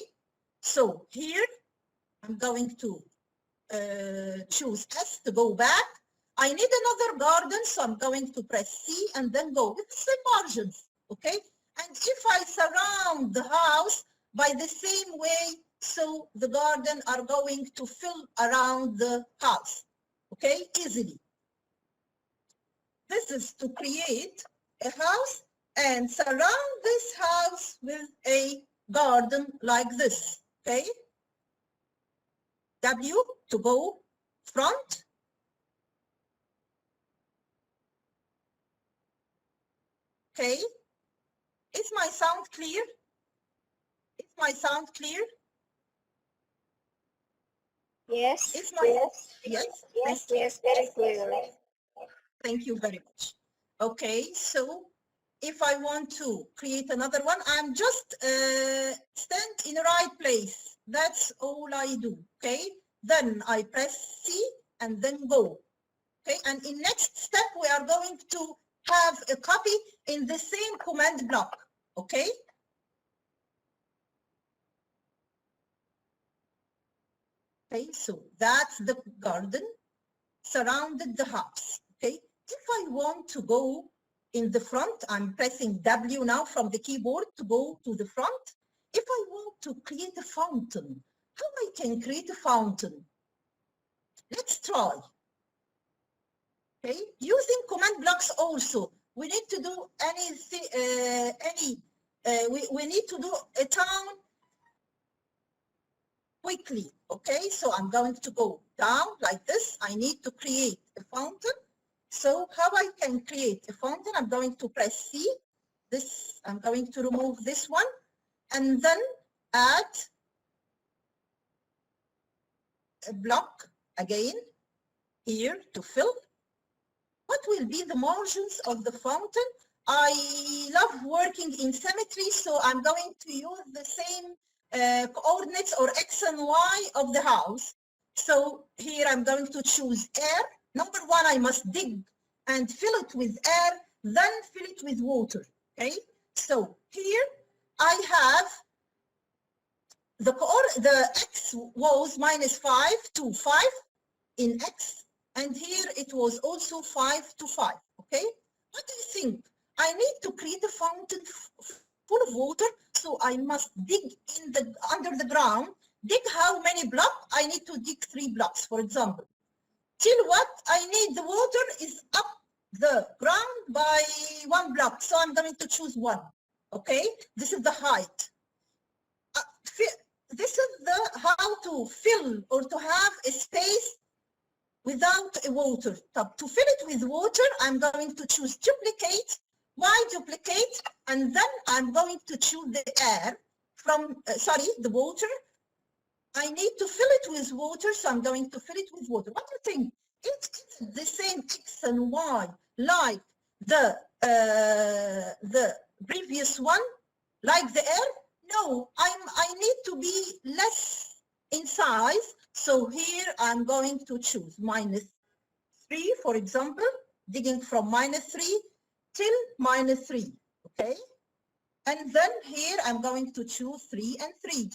So here I'm going to choose S to go back. I need another garden, so I'm going to press C and then go with the same margins, okay? And if I surround the house by the same way, so the garden are going to fill around the house, okay, easily. This is to create a house and surround this house with a garden like this, okay? W to go front. Okay, is my sound clear? Is my sound clear? Yes. Is my yes, very clearly. Thank you very much. Okay, so if I want to create another one, I'm just stand in the right place. That's all I do, okay? Then I press C and then go, okay? And in next step, we are going to have a copy in the same command block, okay? Okay, so that's the garden surrounded the house, okay? If I want to go in the front, I'm pressing W now from the keyboard to go to the front. If I want to create a fountain, how I can create a fountain? Let's try. Okay, using command blocks also, we need to do anything, we need to do a town quickly, okay? So I'm going to go down like this. I need to create a fountain. So how I can create a fountain? I'm going to press C. This, I'm going to remove this one and then add a block again here to fill. What will be the margins of the fountain? I love working in symmetry, so I'm going to use the same coordinates or X and Y of the house. So here I'm going to choose air. Number 1, I must dig and fill it with air, then fill it with water, okay? So here I have the X was -5 to 5 in X. And here it was also 5 to 5, okay? What do you think? I need to create a fountain full of water, so I must dig under the ground. Dig how many blocks? I need to dig 3 blocks, for example. Till what I need the water is up the ground by 1 block, so I'm going to choose 1, okay? This is the height. This is the how to fill or to have a space without a water. To fill it with water, I'm going to choose duplicate. Why duplicate? And then I'm going to choose the air from, the water I need to fill it with water, so I'm going to fill it with water. What do you think? It's the same X and Y like the previous one, like the air? No, I need to be less in size. So here I'm going to choose -3, for example, digging from -3 till -3, okay? And then here I'm going to choose 3 and 3.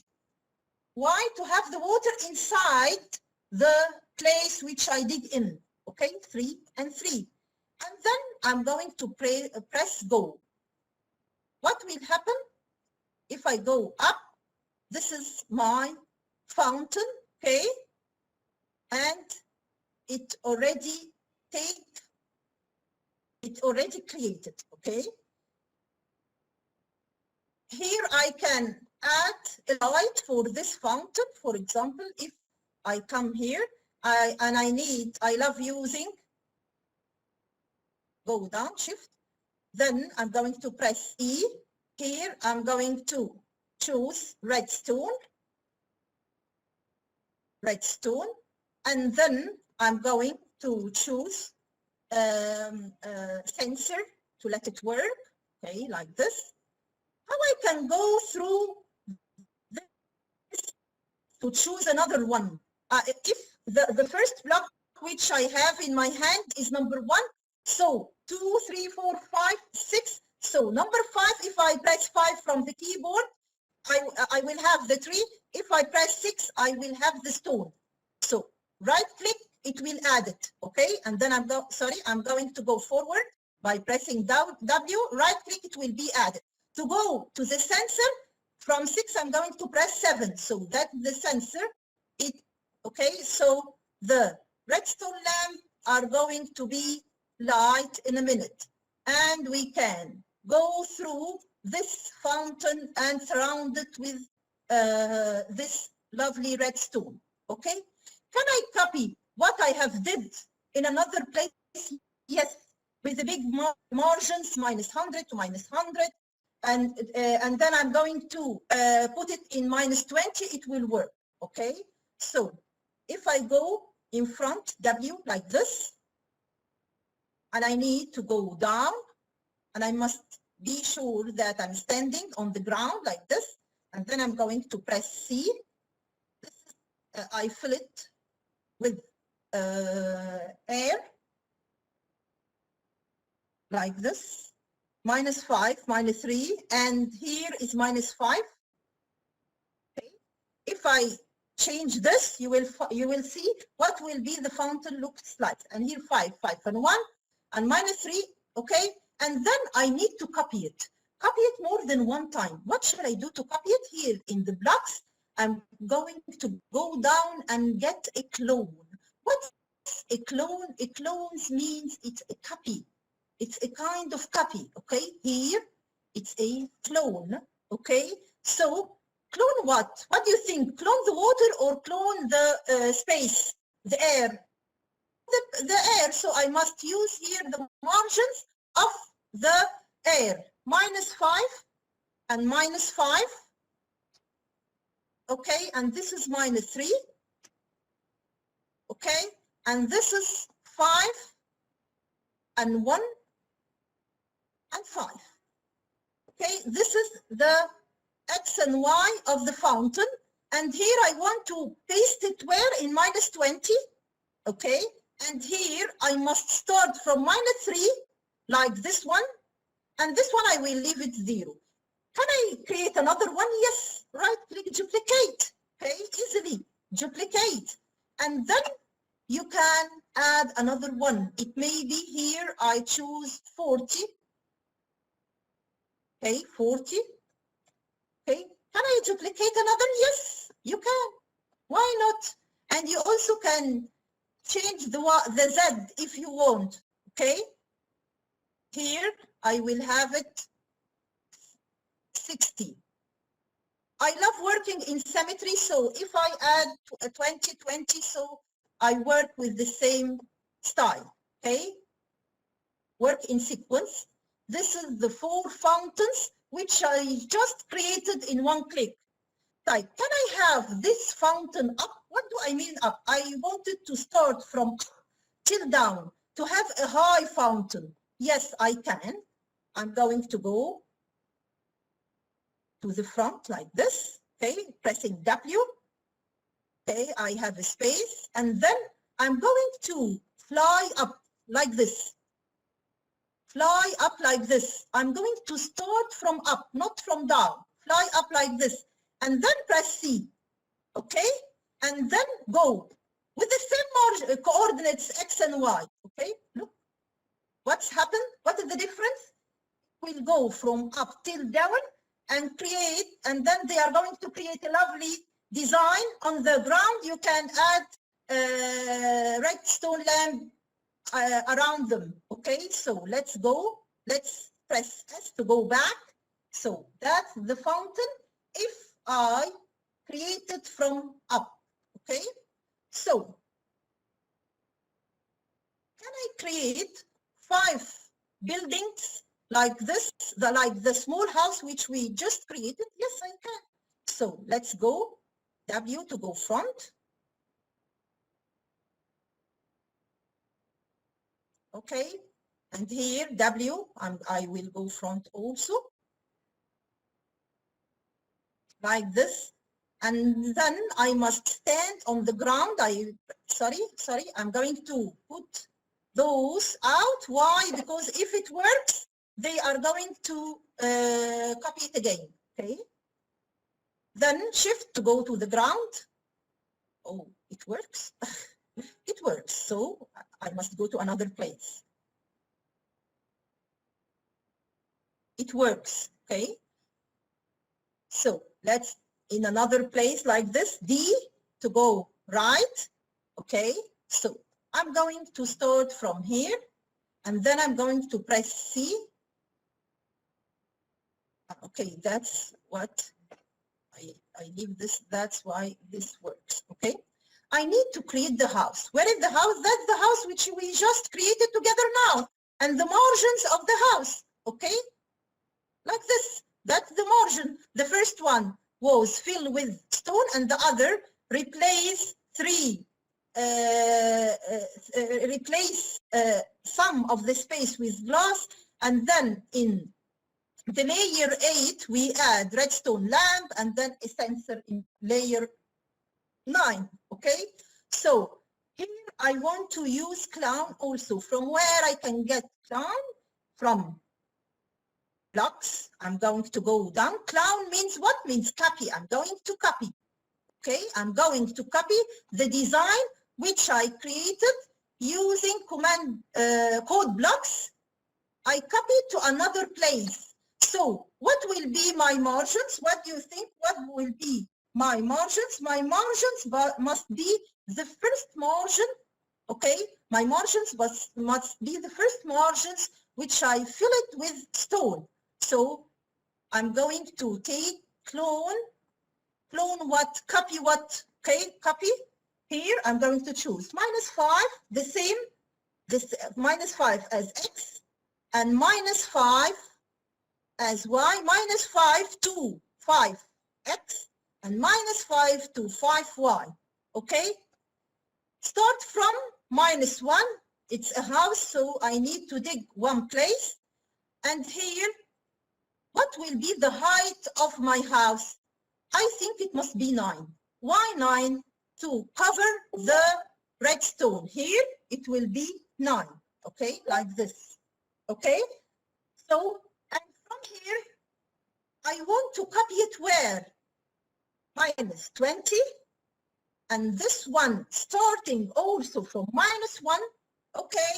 Why? To have the water inside the place which I dig in, okay? 3 and 3. And then I'm going to press go. What will happen if I go up? This is my fountain, okay? And it already created, okay? Here I can add a light for this fountain. For example, if I come here I love using, go down, shift, then I'm going to press E. Here I'm going to choose redstone, and then I'm going to choose sensor to let it work, okay, like this. How I can go through this to choose another one? If the first block which I have in my hand is number 1, so 2, 3, 4, 5, 6. So number 5, if I press 5 from the keyboard, I will have the tree. If I press 6, I will have the stone. So right click, it will add it, okay? And then I'm going to go forward by pressing W, right click, it will be added. To go to the sensor, from 6, I'm going to press 7. So that's the sensor. Okay, so the redstone lamp are going to be light in a minute. And we can go through this fountain and surround it with this lovely redstone, okay? Can I copy what I have did in another place? Yes, with the big margins, -100 to -100. And then I'm going to put it in -20, it will work, okay? So if I go in front, W, like this, and I need to go down, and I must be sure that I'm standing on the ground like this, and then I'm going to press C. I fill it with air, like this, -5, -3, and here is -5. Okay. If I change this, you will see what will be the fountain looks like. And here 5, 5 and 1, and -3, okay? And then I need to copy it. Copy it more than one time. What should I do to copy it? Here in the blocks, I'm going to go down and get a clone. What's a clone? A clone means it's a copy. It's a kind of copy, okay? Here, it's a clone, okay? So, clone what? What do you think? Clone the water or clone the space, the air? The air, so I must use here the margins of the air. -5 and -5, okay? And this is -3, okay? And this is 5 and 1 and 5. Okay, this is the X and Y of the fountain. And here I want to paste it where? In -20, okay? And here I must start from -3, like this one. And this one I will leave it 0. Can I create another one? Yes, right click, duplicate, okay? Easily, duplicate. And then you can add another one. It may be here, I choose 40. Okay, 40. Okay, can I duplicate another? Yes, you can. Why not? And you also can change the Z if you want. Okay, here I will have it 60. I love working in symmetry, so if I add a 20, 20, so I work with the same style, okay? Work in sequence. This is the 4 fountains which I just created in one click. Like, can I have this fountain up? What do I mean up? I wanted to start from up till down to have a high fountain. Yes, I can. I'm going to go to the front like this, okay, pressing W. Okay, I have a space, and then I'm going to fly up like this. Fly up like this. I'm going to start from up, not from down. Fly up like this, and then press C, okay? And then go with the same coordinates X and Y, okay? Look, what's happened? What is the difference? We'll go from up till down and create, and then they are going to create a lovely design on the ground. You can add redstone lamp around them. Okay, so let's go. Let's press S to go back. So that's the fountain if I create it from up. Okay, so can I create 5 buildings like this, like the small house which we just created? Yes, I can. So let's go W to go front. Okay, and here W, I will go front also, like this. And then I must stand on the ground. Sorry, I'm going to put those out. Why? Because if it works, they are going to copy it again, okay? Then shift to go to the ground. Oh, it works. It works, so I must go to another place. It works, okay? So let's, in another place like this, D to go right, okay? So I'm going to start from here, and then I'm going to press C. Okay, that's what I leave this, that's why this works, okay? I need to create the house. Where is the house? That's the house which we just created together now. And the margins of the house, okay? Like this, that's the margin. The first one was filled with stone, and the other replace some of the space with glass, and then in the layer 8, we add redstone lamp, and then a sensor in layer 9, okay? So here I want to use clown also. From where I can get clown? From blocks. I'm going to go down. Clown means what? Means copy. I'm going to copy, okay? I'm going to copy the design which I created using command code blocks. I copy to another place. So what will be my margins? What do you think? What will be my margins? My margins must be the first margin, okay? My margins must be the first margins which I fill it with stone. So I'm going to take clone what, copy what, okay? Copy. Here I'm going to choose -5, the same, this -5 as X, and -5 as Y, -5 to 5X, and -5 to 5Y, okay? Start from -1, it's a house, so I need to dig one place. And here, what will be the height of my house? I think it must be 9. Why 9? To cover the redstone. Here, it will be 9, okay? Like this, okay? So, and from here, I want to copy it where? -20, and this one starting also from -1, okay?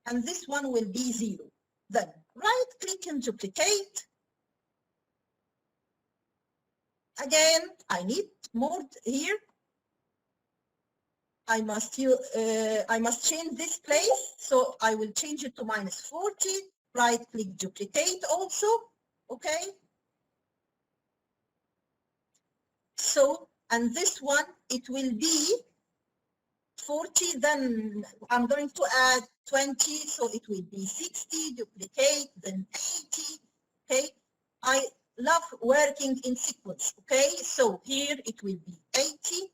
And this one will be 0. Then right click and duplicate. Again, I need more here. I must change this place, so I will change it to -40. Right click, duplicate also, okay? So, and this one, it will be 40, then I'm going to add 20, so it will be 60, duplicate, then 80, okay? I love working in sequence. Okay, so here it will be 80.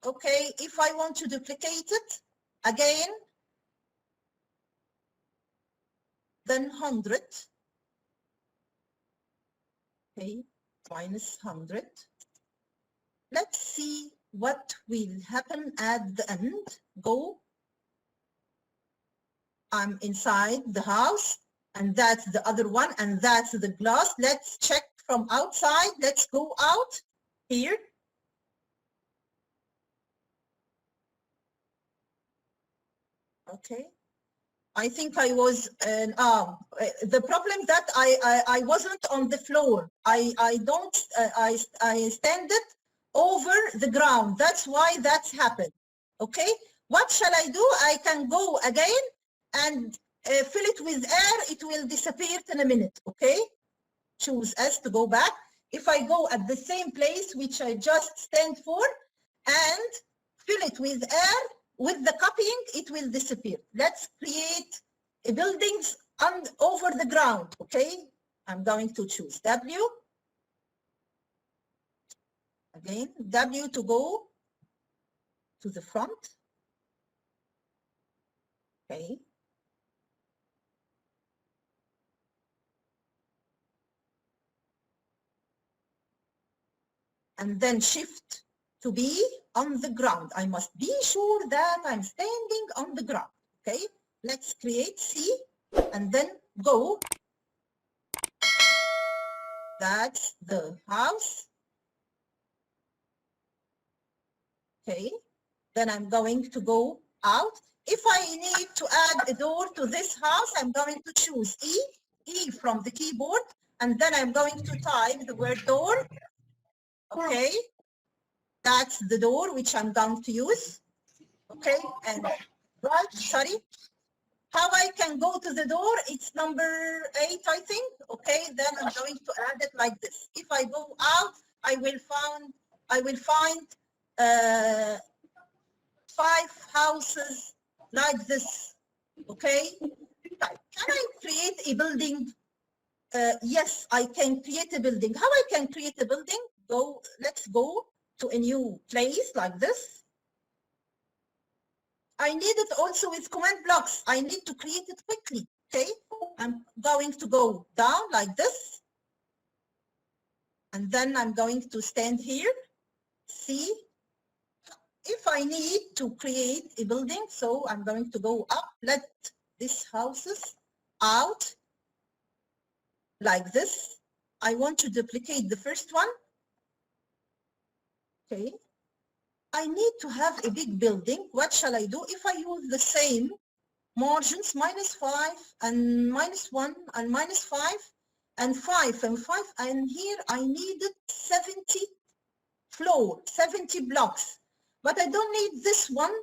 Okay, if I want to duplicate it again, then 100. Okay, minus 100. Let's see what will happen at the end. Go. I'm inside the house, and that's the other one, and that's the glass. Let's check from outside. Let's go out here. Okay. I think I was, the problem that I wasn't on the floor. I stand it over the ground. That's why that's happened. Okay. What shall I do? I can go again and fill it with air. It will disappear in a minute. Okay. Choose S to go back. If I go at the same place, which I just stand for, and fill it with air, with the copying, it will disappear. Let's create buildings over the ground, okay? I'm going to choose W. Again, W to go to the front. Okay. And then shift to be on the ground. I must be sure that I'm standing on the ground. Okay, let's create C and then go. That's the house. Okay, then I'm going to go out. If I need to add a door to this house, I'm going to choose E from the keyboard, and then I'm going to type the word door. Okay. That's the door which I'm going to use. Okay, and right, sorry. How I can go to the door, it's number 8, I think. Okay, then I'm going to add it like this. If I go out, I will find 5 houses like this. Okay, can I create a building? Yes, I can create a building. How I can create a building? Let's go to a new place like this. I need it also with command blocks. I need to create it quickly, okay? I'm going to go down like this. And then I'm going to stand here, see. If I need to create a building, so I'm going to go up, let these houses out like this. I want to duplicate the first one. Okay. I need to have a big building. What shall I do? If I use the same margins, -5 and -1 and -5 and 5 and 5, and here I needed 70 floor, 70 blocks. But I don't need this one.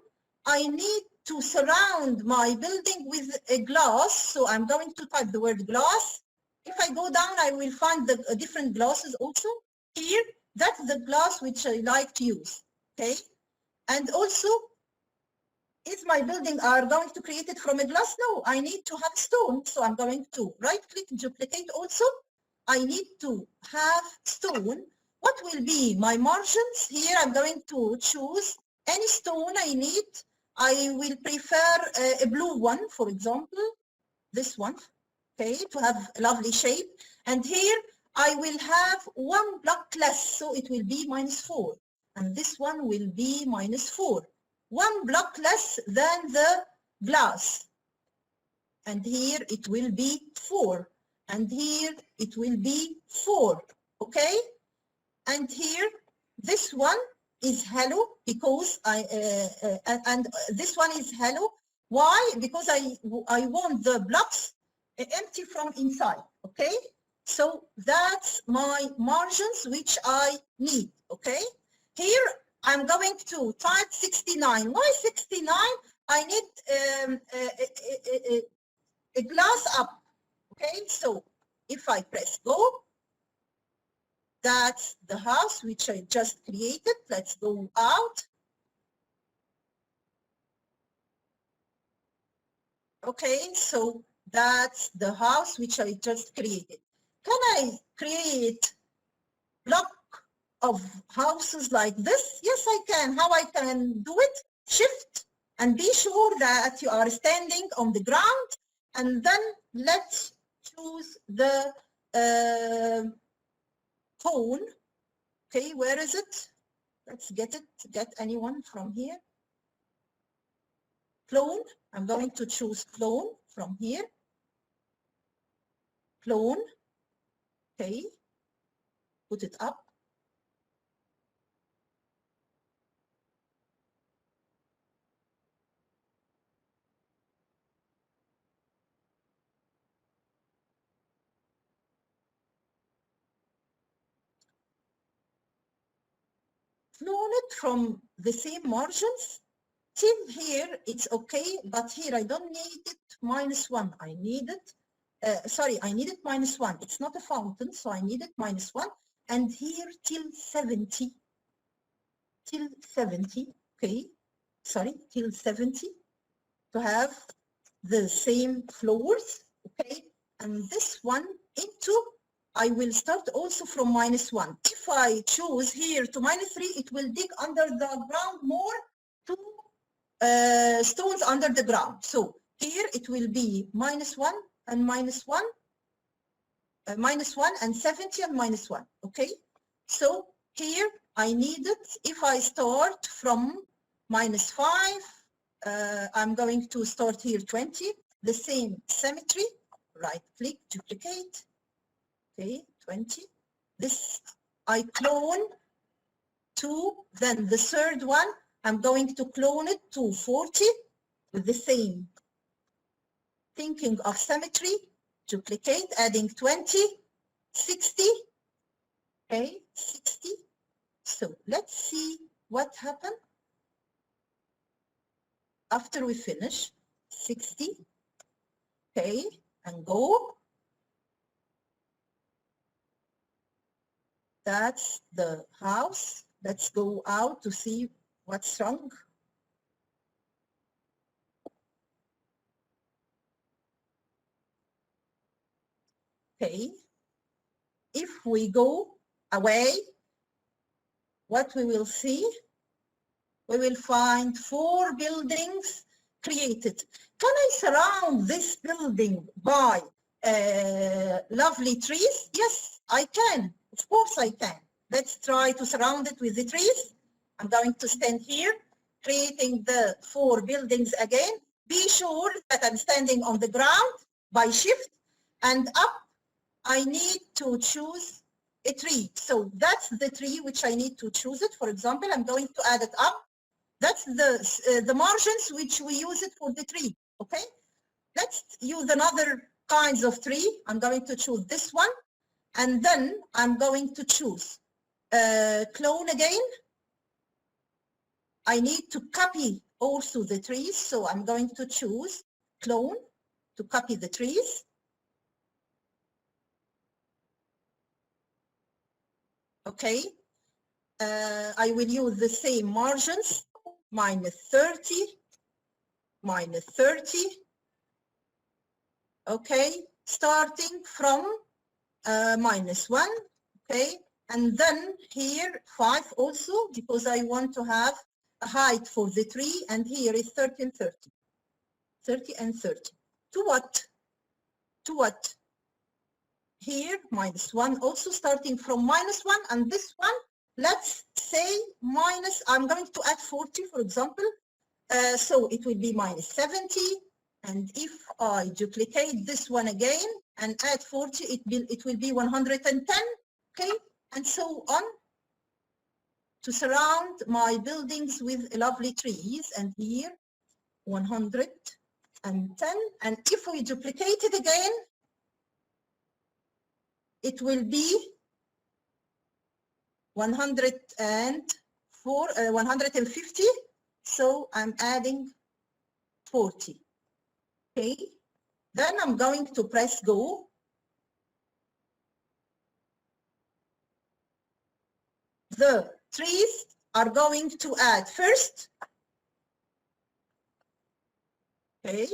I need to surround my building with a glass. So I'm going to type the word glass. If I go down, I will find the different glasses also. Here, that's the glass which I like to use. Okay, and also, is my building going to create it from a glass? No, I need to have stone. So I'm going to right-click, duplicate also. I need to have stone. What will be my margins? Here I'm going to choose any stone I need. I will prefer a blue one, for example, this one, okay, to have a lovely shape. And here I will have 1 block less, so it will be -4. And this one will be -4. 1 block less than the glass. And here it will be 4. And here it will be 4. Okay? And here, this one is hello because and this one is hello. Why? Because I want the blocks empty from inside. Okay? So that's my margins which I need. Okay? Here, I'm going to type 69. Why 69? I need a glass up. Okay, so if I press go, that's the house which I just created. Let's go out. Okay, so That's the house which I just created. Can I create block of houses like this? Yes, I can. How I can do it? Shift and be sure that you are standing on the ground, and then let's choose the phone. Okay, where is it? Let's get anyone from here. Clone. I'm going to choose clone from here. Clone. Okay. Put it up. Clone it from the same margins. Till here, it's okay, but here I don't need it -1. I need it, sorry, I need it -1. It's not a fountain, so I need it -1. And here till 70. Till 70, okay. Sorry, till 70 to have the same floors, okay. And this one into, I will start also from -1. If I choose here to -3, it will dig under the ground more to stones under the ground. So here it will be -1 and -1, -1 and 70 and -1, okay? So here I need it. If I start from -5, I'm going to start here 20, the same symmetry, right click, duplicate, okay, 20. This I clone to, then the third one, I'm going to clone it to 40 with the same thinking of symmetry, duplicate, adding 20, 60, okay, 60. So let's see what happened after we finish. 60, okay, and go. That's the house. Let's go out to see what's wrong. Okay, if we go away, what we will see, we will find 4 buildings created. Can I surround this building by lovely trees? Yes, I can. Of course I can. Let's try to surround it with the trees. I'm going to stand here, creating the 4 buildings again. Be sure that I'm standing on the ground by shift, and up I need to choose a tree. So that's the tree which I need to choose it. For example, I'm going to add it up. That's the margins which we use it for the tree, okay? Let's use another kinds of tree. I'm going to choose this one, and then I'm going to choose clone again. I need to copy also the trees, so I'm going to choose clone to copy the trees. Okay, I will use the same margins, -30, -30. Okay, starting from -1, okay, and then here 5 also, because I want to have a height for the tree, and here is 30 and 30. 30 and 30. To what? To what? Here, -1, also starting from -1, and this one, let's say I'm going to add 40, for example. So it will be -70. And if I duplicate this one again and add 40, it will be 110, okay? And so on, to surround my buildings with lovely trees. And here, 110. And if we duplicate it again, it will be 150. So I'm adding 40. Okay, then I'm going to press go. The trees are going to add first. Okay,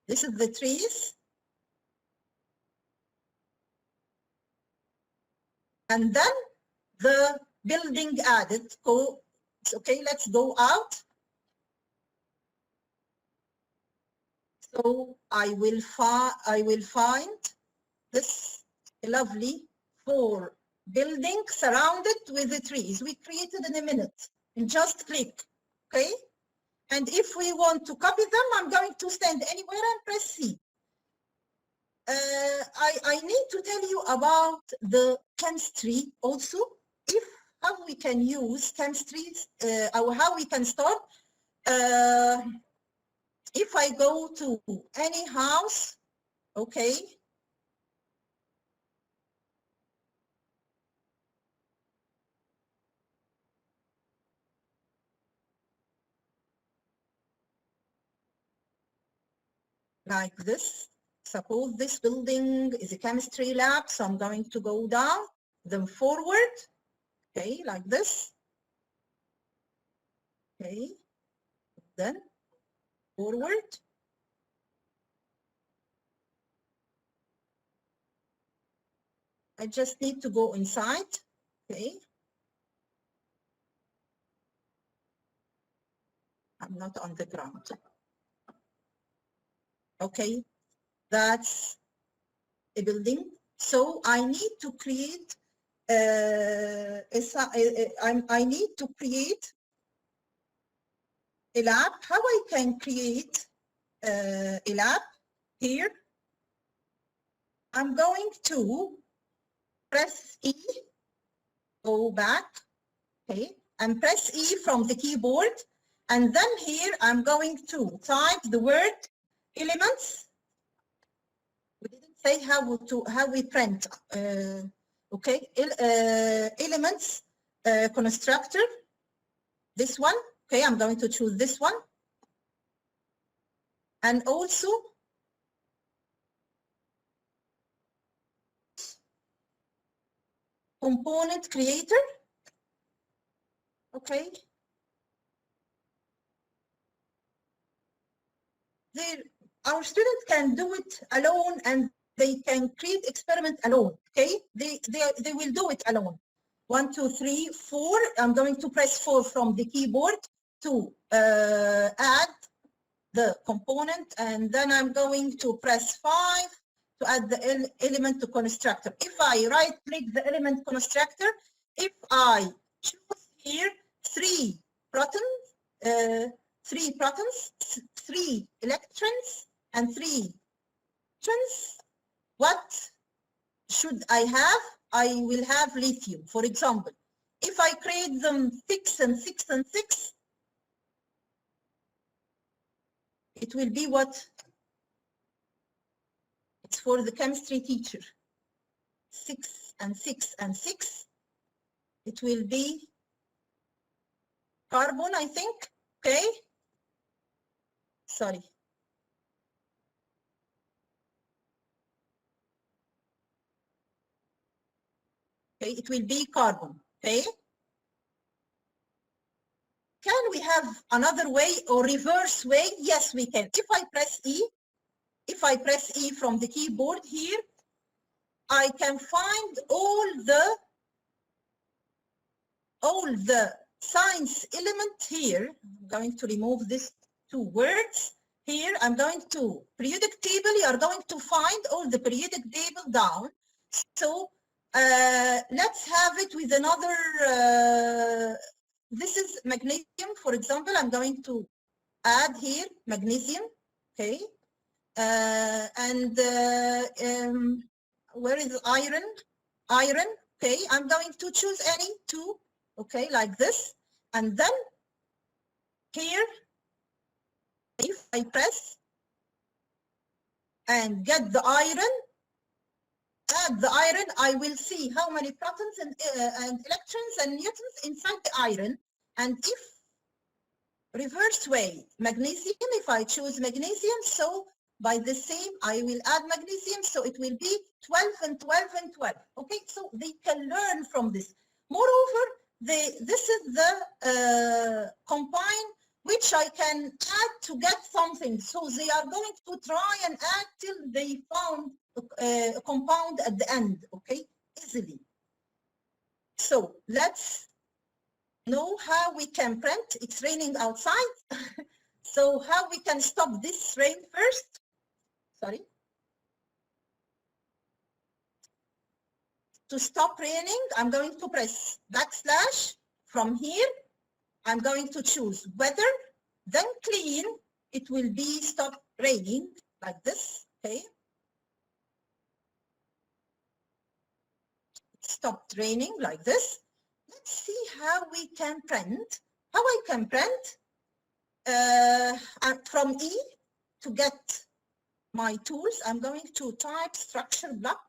this is the trees. and then the building added. Go, okay, let's go out. So I will find this lovely 4 building surrounded with the trees. We created in a minute, and just click, okay? And if we want to copy them, I'm going to stand anywhere and press C. I need to tell you about the chemistry also, how we can use chemistry, or how we can start. If I go to any house, okay, like this. Suppose this building is a chemistry lab, so I'm going to go down, then forward, okay, like this. Okay, then forward. I just need to go inside, okay. I'm not on the ground. Okay, that's a building. So I need to create I need to create a lab. How I can create a lab here? I'm going to press E, go back, okay, and press E from the keyboard. And then here I'm going to type the word elements. We didn't say how we print. Okay, elements constructor. This one. Okay, I'm going to choose this one. And also component creator. Okay. Our students can do it alone, and they can create experiment alone. Okay, they will do it alone. 1, 2, 3, 4. I'm going to press 4 from the keyboard to add the component, and then I'm going to press 5 to add the element to constructor. If I right click the element constructor, if I choose here 3 protons, 3 electrons, and 3 neutrons, what should I have? I will have lithium, for example. If I create them 6 and 6 and 6, it will be what? It's for the chemistry teacher. 6 and 6 and 6. It will be carbon, I think. Okay. Sorry. Okay, it will be carbon. Okay. Can we have another way or reverse way? Yes, we can. If I press E from the keyboard here, I can find all the science element here. I'm going to remove these 2 words. Here, I'm going to periodic table. You are going to find all the periodic table down. So let's have it with another. This is magnesium, for example. I'm going to add here magnesium. Okay. Where is iron? Iron. Okay. I'm going to choose any 2. Okay, like this. And then here, if I press and get the iron, add the iron, I will see how many protons and electrons and neutrons inside the iron. And if reverse way, magnesium, if I choose magnesium, so by the same, I will add magnesium, so it will be 12 and 12 and 12. Okay, so they can learn from this. Moreover, this is the combine which I can add to get something. So they are going to try and add till they found a compound at the end, okay, easily. So let's know how we can print. It's raining outside. So how we can stop this rain first? Sorry. To stop raining, I'm going to press backslash. From here, I'm going to choose weather, then clean. It will be stop raining like this, okay? It stopped raining like this. Let's see how we can print. How I can print from E to get my tools. I'm going to type structure block.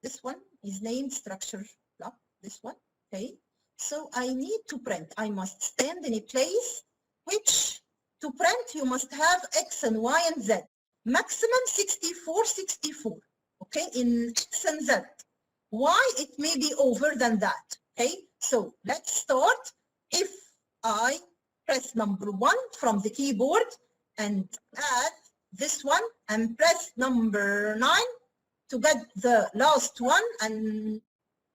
This one is named structure block, this one, okay? So I need to print. I must stand in a place which to print you must have X and Y and Z. Maximum 64, 64, okay, in X and Z. Y, it may be over than that, okay? So let's start. If I press number 1 from the keyboard and add this one and press number 9 to get the last one and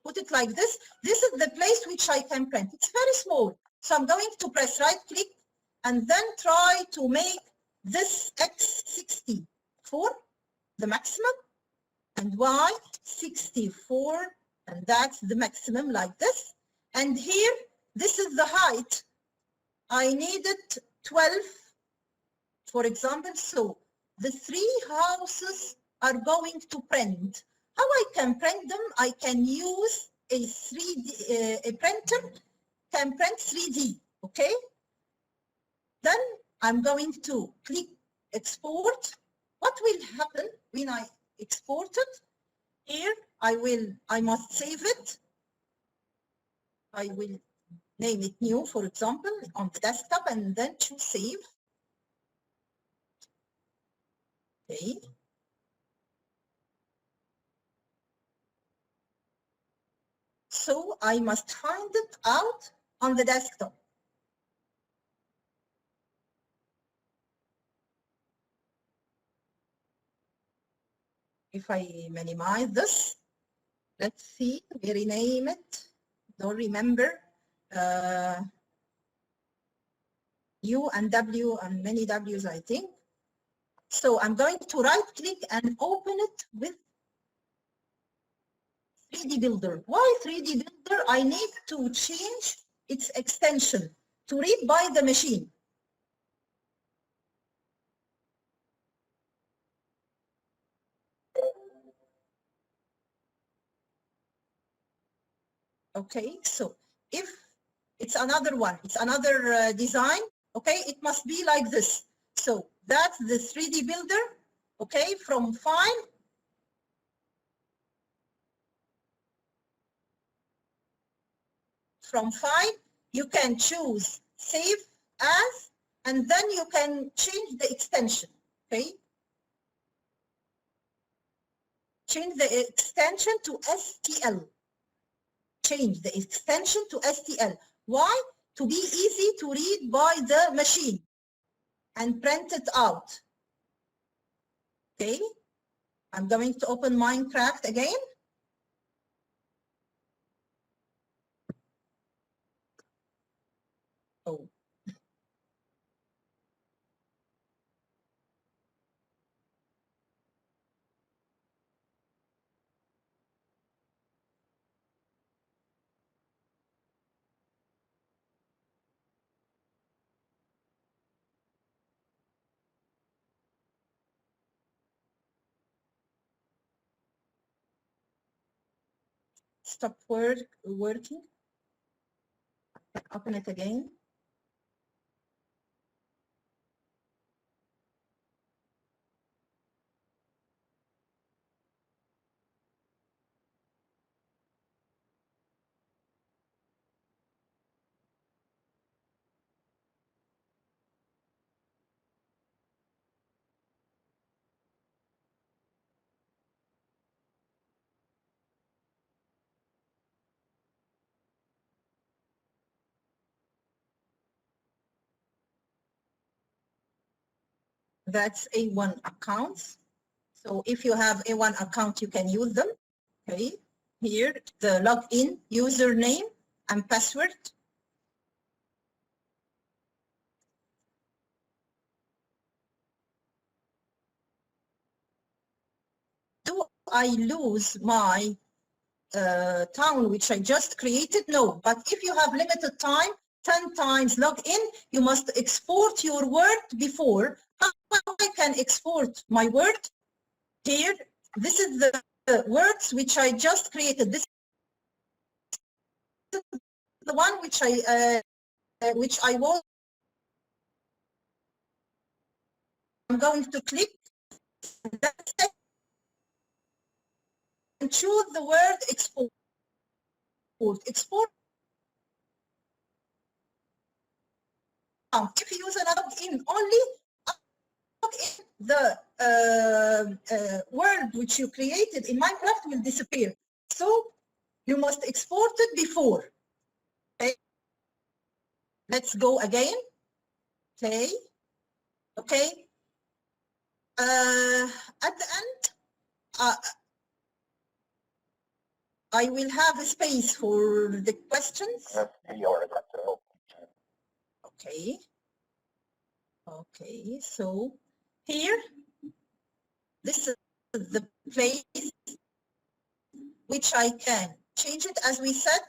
put it like this. This is the place which I can print. It's very small. So I'm going to press right click and then try to make this X 64, the maximum, and Y 64, and that's the maximum like this. And here, this is the height. I needed 12, for example. So the 3 houses are going to print. How I can print them? I can use a 3D, a printer can print 3D, okay? Then I'm going to click export. What will happen when I export it? Here I must save it. I will name it new, for example, on the desktop and then choose save. Okay. So I must find it out on the desktop. If I minimize this, let's see, we rename it. Don't remember. U and W and many W's, I think. So I'm going to right click and open it with 3D Builder. Why 3D Builder? I need to change its extension to read by the machine. Okay, so if it's another one, it's another design, okay, it must be like this. So that's the 3D Builder, okay, from File. From File, you can choose Save As, and then you can change the extension, okay? Change the extension to STL. Change the extension to STL. Why? To be easy to read by the machine and print it out. Okay, I'm going to open Minecraft again. Oh. Stop working. Open it again. That's A1 accounts. So if you have A1 account, you can use them. Okay. here the login username and password. Do I lose my town which I just created? No, but if you have limited time, 10 times log in, you must export your Word before. How I can export my Word? Here, this is the words which I just created. This is the one which I want. I'm going to click and choose the word export. Export. If you use another login only, the word which you created in Minecraft will disappear. So you must export it before. Okay. Let's go again. Okay. Okay. At the end, I will have a space for the questions. Okay. Okay. So here, this is the place which I can change it. As we said,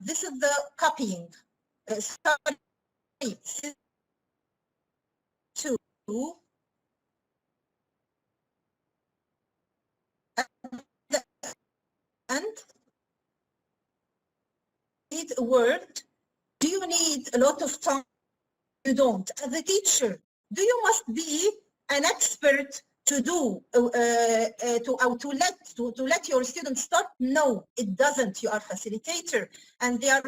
this is the copying. Sorry, to and need a word. Do you need a lot of time? You don't. As a teacher, do you must be an expert to do to let your students start? No, it doesn't. You are facilitator, and they are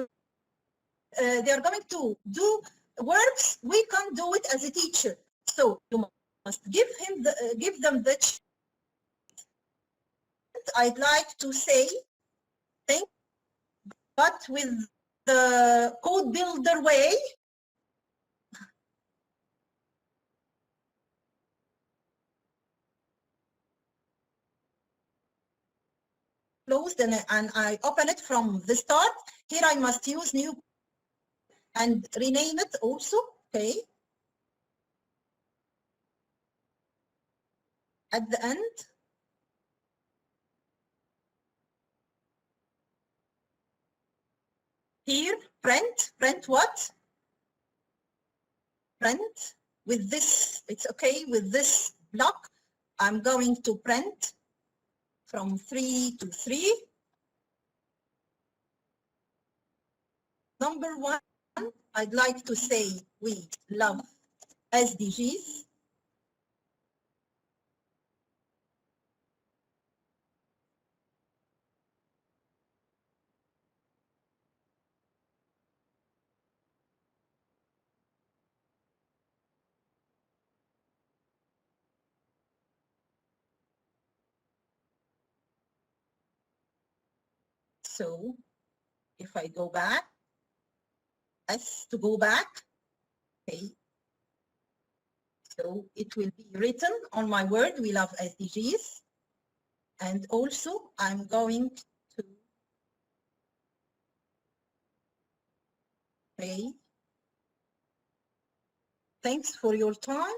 going to do works. We can't do it as a teacher. So you must give them the chance. I'd like to say thank you, but with the code builder way. Closed and I open it from the start. Here I must use new and rename it also. Okay. At the end, here print what? Print with this. It's okay with this block. I'm going to print from 3 to 3. Number 1, I'd like to say we love SDGs. So if I go back, S to go back, okay. So it will be written on my Word, we love SDGs. And also I'm going to say thanks for your time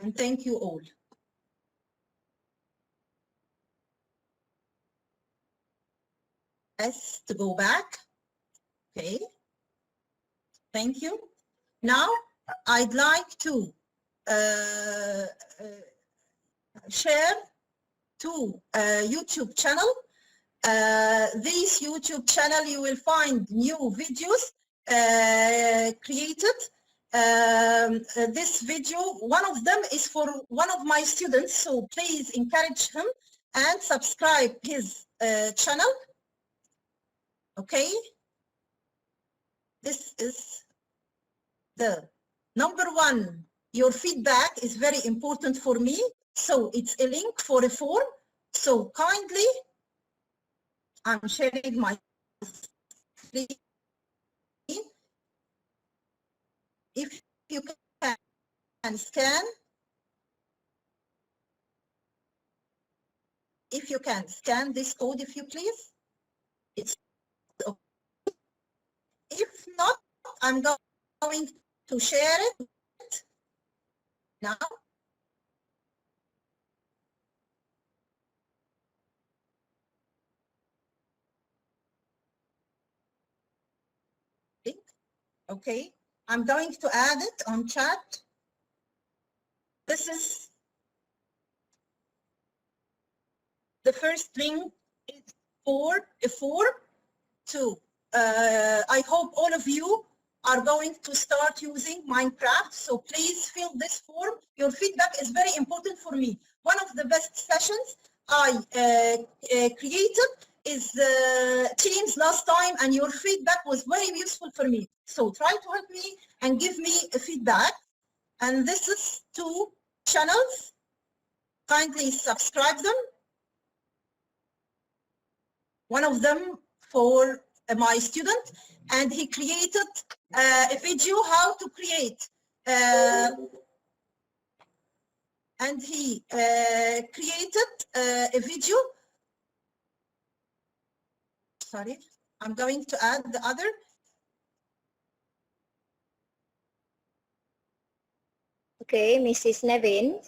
and thank you all. S to go back. Okay. Thank you. Now I'd like to share to YouTube channel. This YouTube channel you will find new videos created. This video, one of them is for one of my students, so please encourage him and subscribe his channel. Okay, this is the number 1. Your feedback is very important for me, so it's a link for a form. So kindly, I'm sharing my screen. If you can scan if you can scan this code, if you please. It's okay. If not, I'm going to share it now. Okay, I'm going to add it on chat. This is the first link is for a form to, I hope all of you are going to start using Minecraft. So please fill this form. Your feedback is very important for me. One of the best sessions I created is Teams last time, and your feedback was very useful for me. So try to help me and give me a feedback. And this is 2 channels. Kindly subscribe them. One of them for my student, and he created a video how to create. And he created a video. Sorry, I'm going to add the other. Okay, Mrs. Nevin.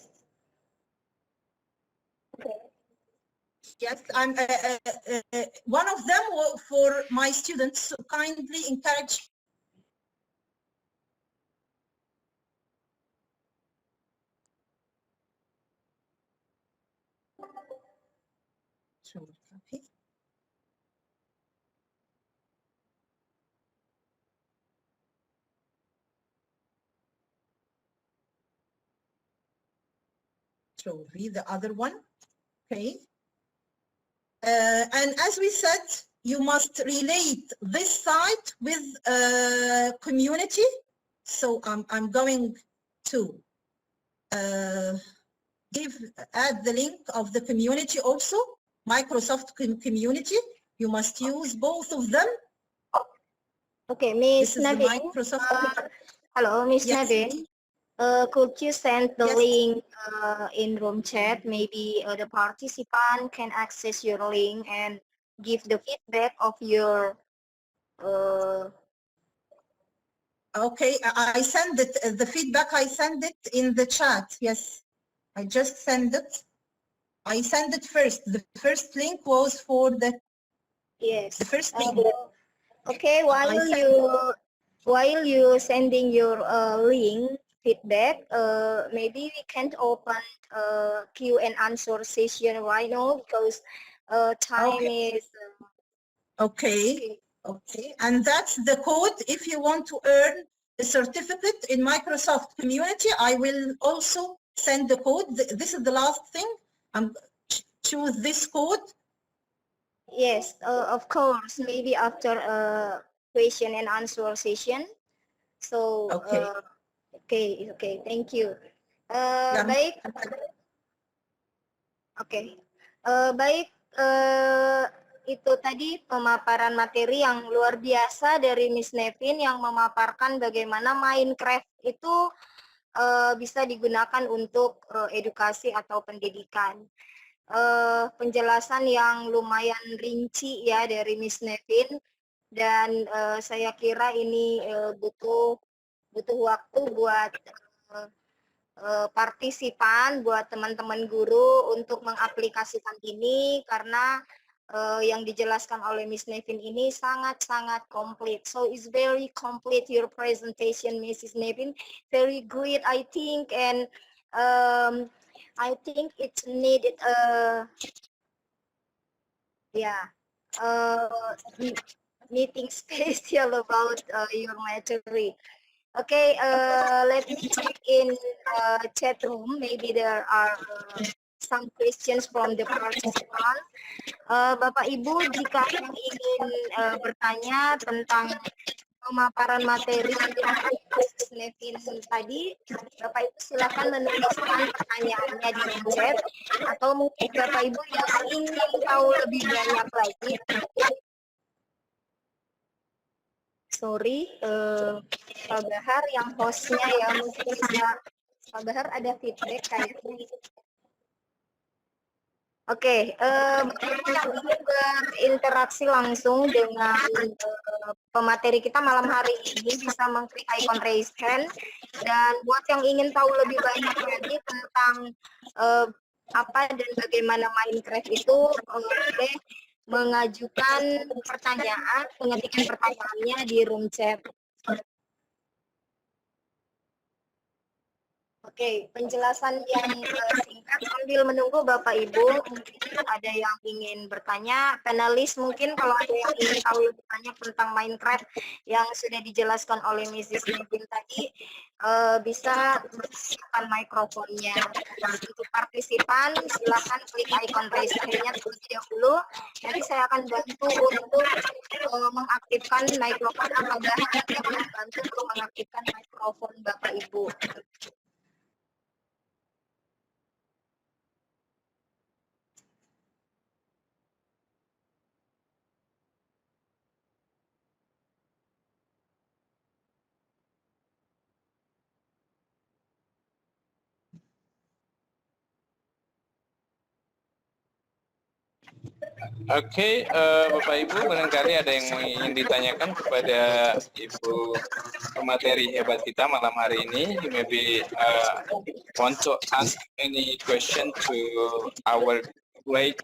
Okay. Yes, I'm one of them for my students. So kindly encourage. Sure. Okay. So read the other one. Okay. And as we said, you must relate this site with community. So I'm going to add the link of the community also, Microsoft community. You must use both of them. Okay, Miss This is the Nevin. Microsoft. Hello, Miss Yes. Nevin. Could you send the Yes. link in room chat? Maybe the participant can access your link and give the feedback of your. Okay, I send it. The feedback I send it in the chat. Yes, I just send it. I send it first. The first link was for the. Yes. The first link. Okay, while you sending your link feedback, maybe we can't open Q and answer session right now because time is. Okay. Okay, and that's the code. If you want to earn a certificate in Microsoft Community, I will also send the code. This is the last thing. Choose this code. Yes, of course. Maybe after question and answer session. So okay. Thank you. Baik. Oke. Baik. Itu tadi pemaparan materi yang luar biasa dari Miss Nevin yang memaparkan bagaimana Minecraft itu bisa digunakan untuk edukasi atau pendidikan. Penjelasan yang lumayan rinci ya dari Miss Nevin, dan saya kira ini butuh waktu buat partisipan, buat teman-teman guru untuk mengaplikasikan ini, karena yang dijelaskan oleh Miss Nevin ini sangat-sangat komplit. So it's very complete your presentation, Mrs. Nevin. Very great, I think, and I think it's needed meeting special about your material. Okay, let me check in chat room. Maybe there are some questions from the participants. Bapak Ibu, jika yang ingin bertanya tentang pemaparan materi yang Miss Nevin tadi, Bapak Ibu silakan menuliskan pertanyaannya di chat, atau mungkin Bapak Ibu yang ingin tahu lebih banyak lagi. Sorry, Pak Bahar yang hostnya ya, mungkin bisa Pak Bahar ada feedback kayaknya. Oke, yang ingin berinteraksi langsung dengan pemateri kita malam hari ini bisa mengklik icon raise hand, dan buat yang ingin tahu lebih banyak lagi tentang apa dan bagaimana Minecraft itu, boleh mengajukan pertanyaan, mengetikkan pertanyaannya di room chat. Oke, penjelasan yang singkat sambil menunggu Bapak Ibu, mungkin ada yang ingin bertanya, panelis mungkin kalau ada yang ingin tahu lebih banyak tentang Minecraft yang sudah dijelaskan oleh Mrs. Nevin tadi, bisa mengaktifkan mikrofonnya. Untuk partisipan, silakan klik icon raise hand-nya terlebih dahulu. Nanti saya akan bantu untuk mengaktifkan mikrofon, atau nanti akan membantu untuk mengaktifkan mikrofon Bapak Ibu. Oke, Bapak Ibu, barangkali ada yang ingin ditanyakan kepada Ibu pemateri hebat kita malam hari ini. You maybe want to ask any question to our great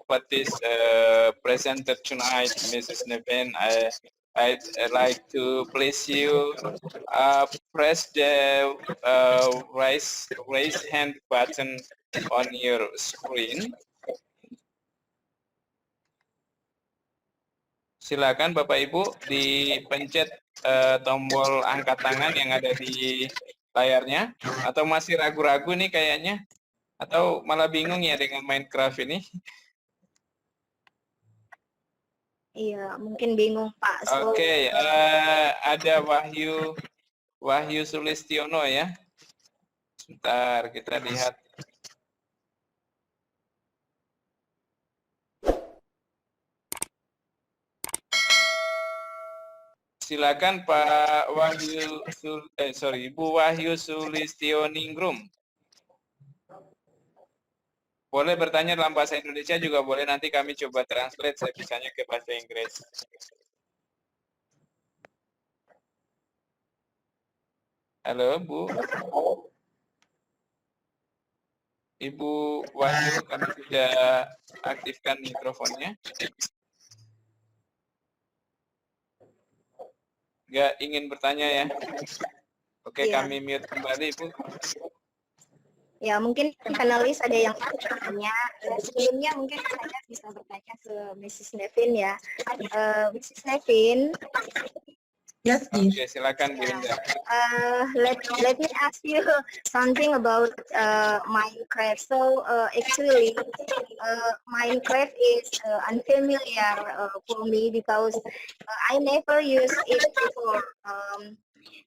presenter tonight, Mrs. Nevin. I'd like to please you press the raise hand button on your screen. Silakan Bapak Ibu dipencet tombol angkat tangan yang ada di layarnya, atau masih ragu-ragu nih kayaknya, atau malah bingung ya dengan Minecraft ini? Iya, mungkin bingung Pak. Oke, ada Wahyu Sulistiono ya. Sebentar, kita lihat. Silakan Pak Wahyu, Ibu Wahyu Sulistioningrum. Boleh bertanya dalam bahasa Indonesia juga boleh, nanti kami coba translate saya bisanya ke bahasa Inggris. Halo Bu. Ibu Wahyu, kami sudah aktifkan mikrofonnya. Nggak ingin bertanya ya? Oke, Iya. kami mute kembali, Bu. Ya, mungkin panelis ada yang bertanya. Sebelumnya mungkin saya bisa bertanya ke Mrs. Nevin ya. Mrs. Nevin. Yes, dear. Oke, silakan Bu Indah. Let me ask you something about Minecraft. So actually, Minecraft is unfamiliar for me because I never used it before.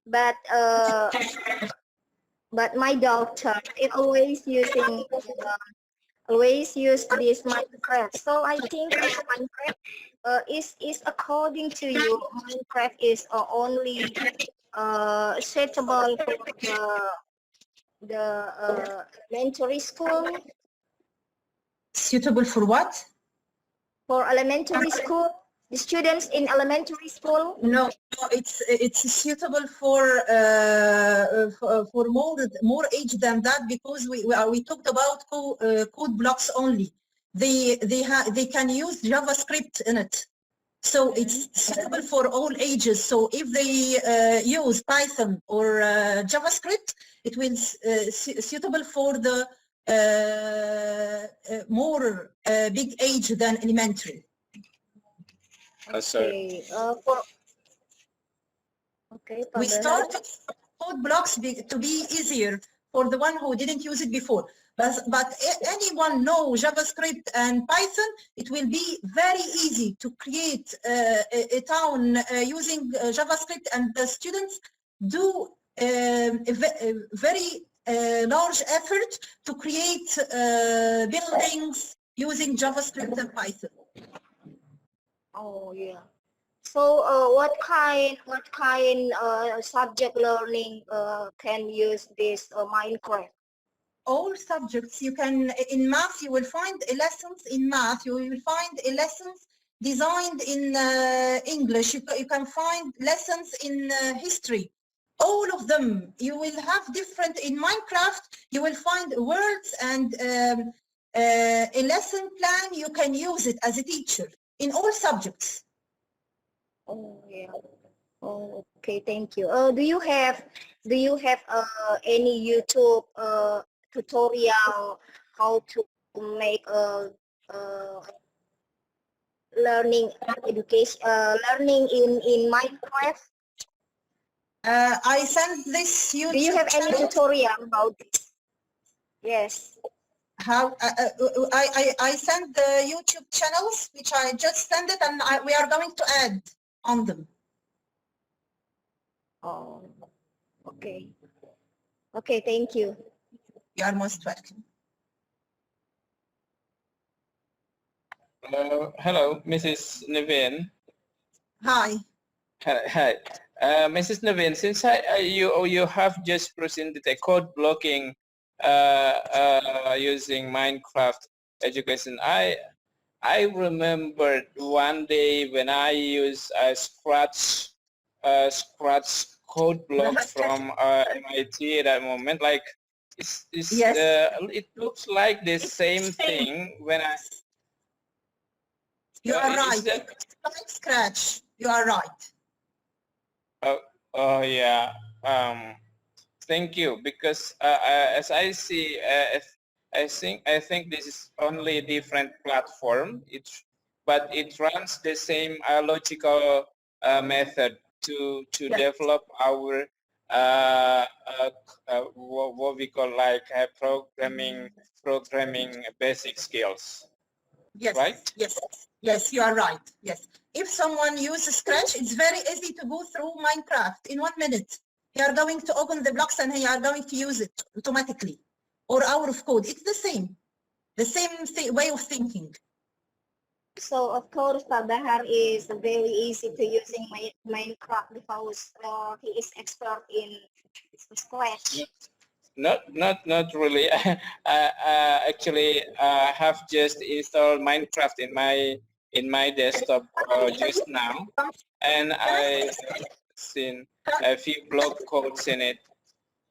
But my daughter is always use this Minecraft. So I think Minecraft is according to you, Minecraft is only suitable for the elementary school. Suitable for what? For elementary school, the students in elementary school. No, it's suitable for more age than that, because we talked about code blocks only. They can use JavaScript in it, so it's suitable for all ages. So if they use Python or JavaScript, it will suitable for the more big age than elementary. Okay. We started code blocks to be easier for the one who didn't use it before. But anyone know JavaScript and Python, it will be very easy to create a town using JavaScript, and the students do a very large effort to create buildings using JavaScript and Python. Oh yeah. So what kind subject learning can use this Minecraft? all subjects. You can, in math, you will find lessons in math. You will find lessons designed in English. You can find lessons in history. All of them. You will have different, in Minecraft, you will find words and a lesson plan. You can use it as a teacher in all subjects. Oh yeah. Oh, okay, thank you. Do you have any YouTube tutorial how to make a learning education learning in Minecraft? I sent this YouTube Do you have any channel. tutorial about this? Yes. How I sent the YouTube channels, which I just sent it, and we are going to add on them. Oh, okay. Okay, thank you. You are most welcome. Hello, Mrs. Naveen. Hi. Hi. Mrs. Naveen, since you have just presented a code blocking using Minecraft education, I remembered one day when I used a Scratch code block from MIT at that moment. Like Yes. it looks like the same thing when I. You are right. That, It's like Scratch. You are right. oh yeah. Thank you. Because as I see, I think this is only a different platform. But it runs the same logical method to Yes. develop our what we call like programming basic skills. Yes. Right? Yes. Yes, you are right. Yes. If someone uses Scratch, it's very easy to go through Minecraft in 1 minute. You are going to open the blocks and you are going to use it automatically, or out of code. It's the same way of thinking. So of course, Pak Bahar is very easy to using Minecraft because he is expert in Scratch. Not really. Actually, I have just installed Minecraft in my desktop just now, and I seen a few blog codes in it.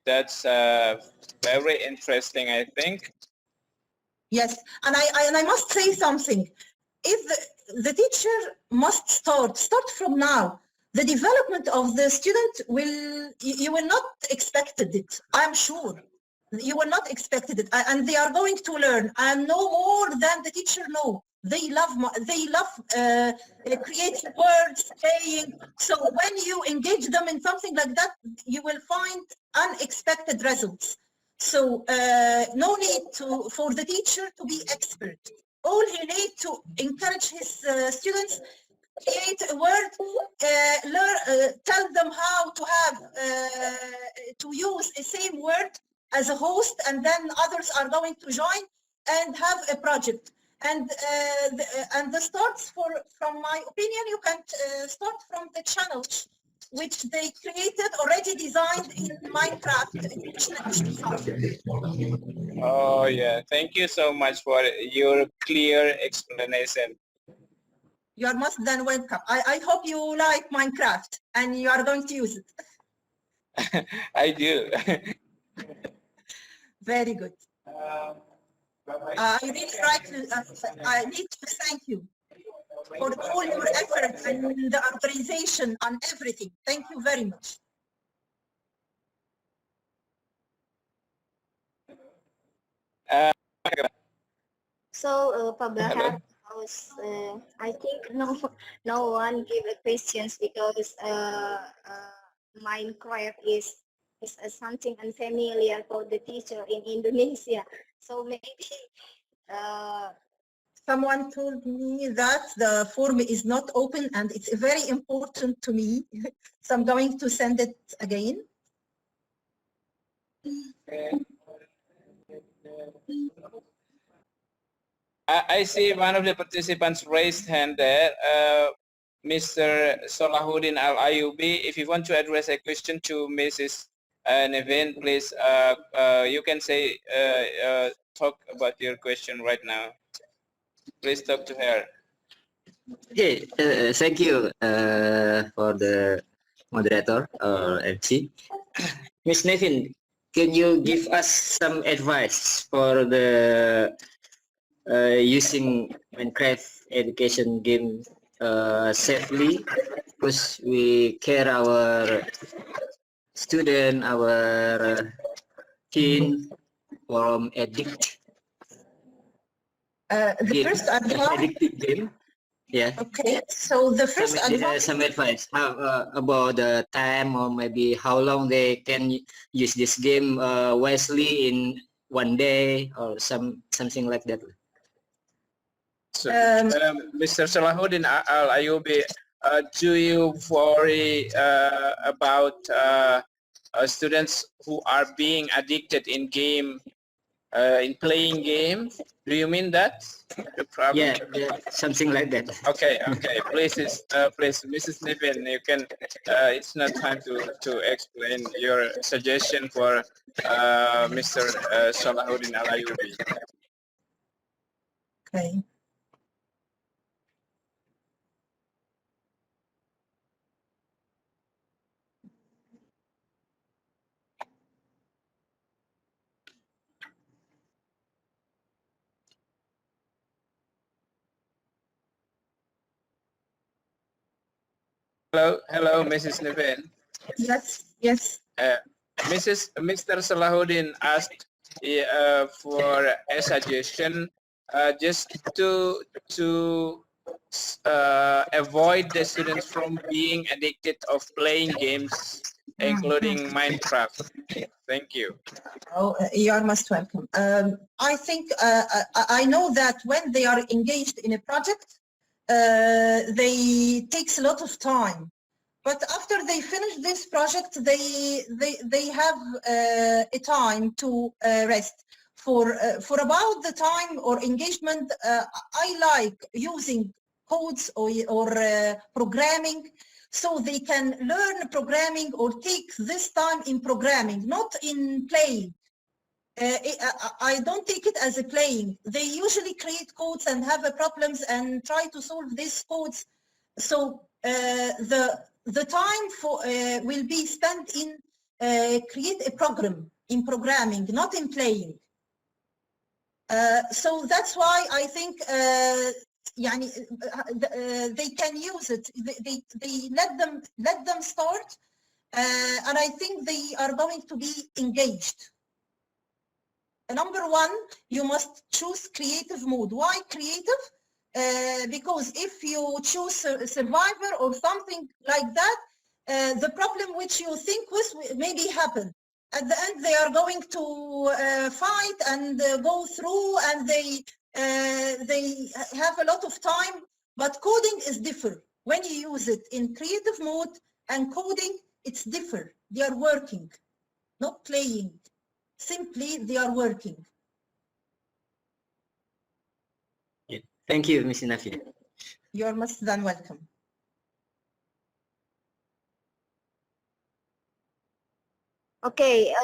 That's very interesting, I think. Yes, and I must say something. If the teacher must start from now, the development of the student you will not expected it. I'm sure you will not expected it, and they are going to learn and know more than the teacher know. They love creating words, playing. So when you engage them in something like that, you will find unexpected results. So no need for the teacher to be expert. All he needs to encourage his students, create a word, tell them how to have to use the same word as a host, and then others are going to join and have a project. And the starts from my opinion, you can start from the channels which they created already designed in Minecraft. Oh yeah, thank you so much for your clear explanation. You are most than welcome. I hope you like Minecraft and you are going to use it. I do. Very good. I really like to, I need to thank you for all your effort and the authorization and everything. Thank you very much. So, Pak Bahar, I think no one give a questions because Minecraft is something unfamiliar for the teacher in Indonesia. So maybe someone told me that the form is not open and it's very important to me. So I'm going to send it again. I see one of the participants raised hand there, Mr. Salahuddin Al-Ayubi. If you want to address a question to Mrs. Nevin, please, you can say, talk about your question right now. Please talk to her. Okay, thank you for the moderator or MC. Miss Nevin, can you give us some advice for the using Minecraft education game safely? Because we care our student, our teen from The first advice. addictive game. Yeah. Okay, so the first advice. Some advice about the time or maybe how long they can use this game wisely in one day or something like that. So, Mr. Salahuddin Al Ayubi, do you worry about students who are being addicted in playing game? Do you mean that? The problem? Yeah, something like that. Okay. Please, Mrs. Nevin, you can. It's not time to explain your suggestion for Mr. Salahuddin Al Ayubi. Okay. Hello, Mrs. Nevin. Yes. Mr. Salahuddin asked for a suggestion just to avoid the students from being addicted of playing games, including Minecraft. Thank you. Oh, you are most welcome. I think I know that when they are engaged in a project, they takes a lot of time. But after they finish this project, they have a time to rest. For about the time or engagement, I like using codes or programming, so they can learn programming or take this time in programming, not in playing. I don't take it as a playing. They usually create codes and have problems and try to solve these codes. So the time for will be spent in create a program in programming, not in playing. So that's why I think they can use it. They let them start, and I think they are going to be engaged. Number one, you must choose creative mode. Why creative? Because if you choose survivor or something like that, the problem which you think was maybe happen. At the end, they are going to fight and go through, and they have a lot of time. But coding is different. When you use it in creative mode and coding, it's different. They are working, not playing. Simply, they are working. Thank you, Ms. Nafi. You are most than welcome. Okay,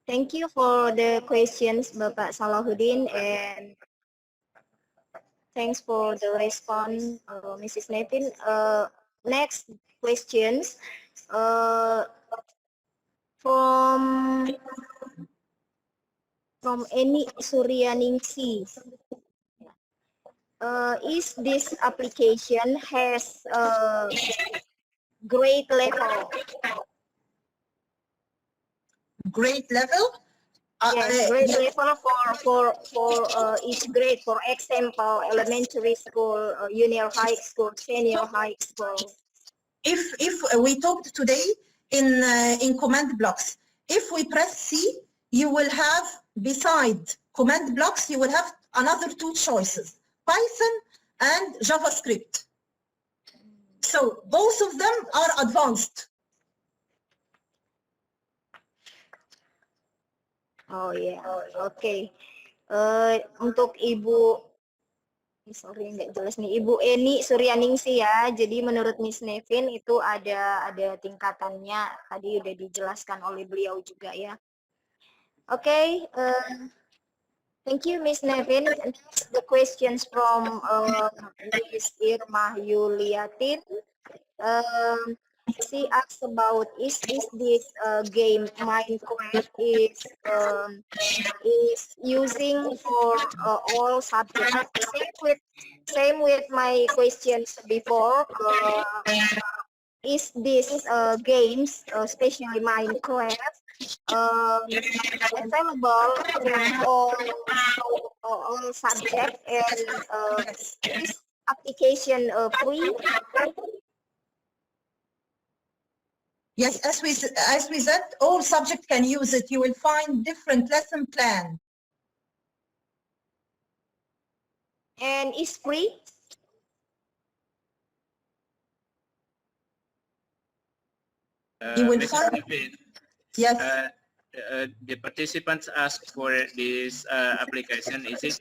thank you for the questions, Bapak Salahuddin, and thanks for the response, Mrs. Nevin. Next questions from Eni Suryaningsi. Is this application has a grade level? Grade level? Yes, grade level for each grade. For example, elementary school, junior high school, senior high school. If we talked today in command blocks, if we press C, you will have beside command blocks, you will have another two choices, Python and JavaScript. So both of them are advanced. Oh yeah, okay. Untuk Ibu Sorry nggak jelas nih, Ibu Eni Suryaningsih ya. Jadi menurut Miss Nevin itu ada tingkatannya. Tadi udah dijelaskan oleh beliau juga ya. Oke, thank you Miss Nevin. Next, the questions from Miss Irma Yuliatin. She asks about is this game Minecraft is using for all subjects. Same with my questions before. Is this games, especially Minecraft, available for all subjects, and is application free? Yes, as we said, all subjects can use it. You will find different lesson plan. And is free? You will Mrs. find- Nevin, Yes. the participants ask for this application. Is it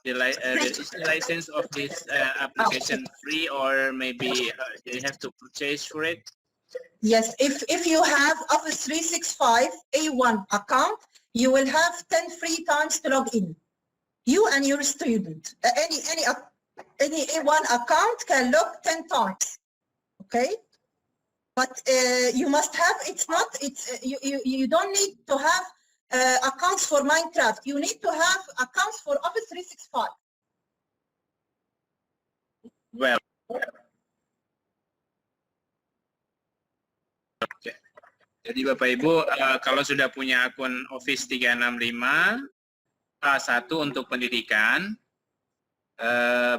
the license of this application free, or maybe they have to purchase for it? Yes, if you have Office 365 A1 account, you will have 10 free times to log in. You and your student. Any A1 account can log 10 times. Okay? But you must have, you don't need to have accounts for Minecraft. You need to have accounts for Office 365. Well, oke. Jadi Bapak Ibu, kalau sudah punya akun Office 365 A1 untuk pendidikan,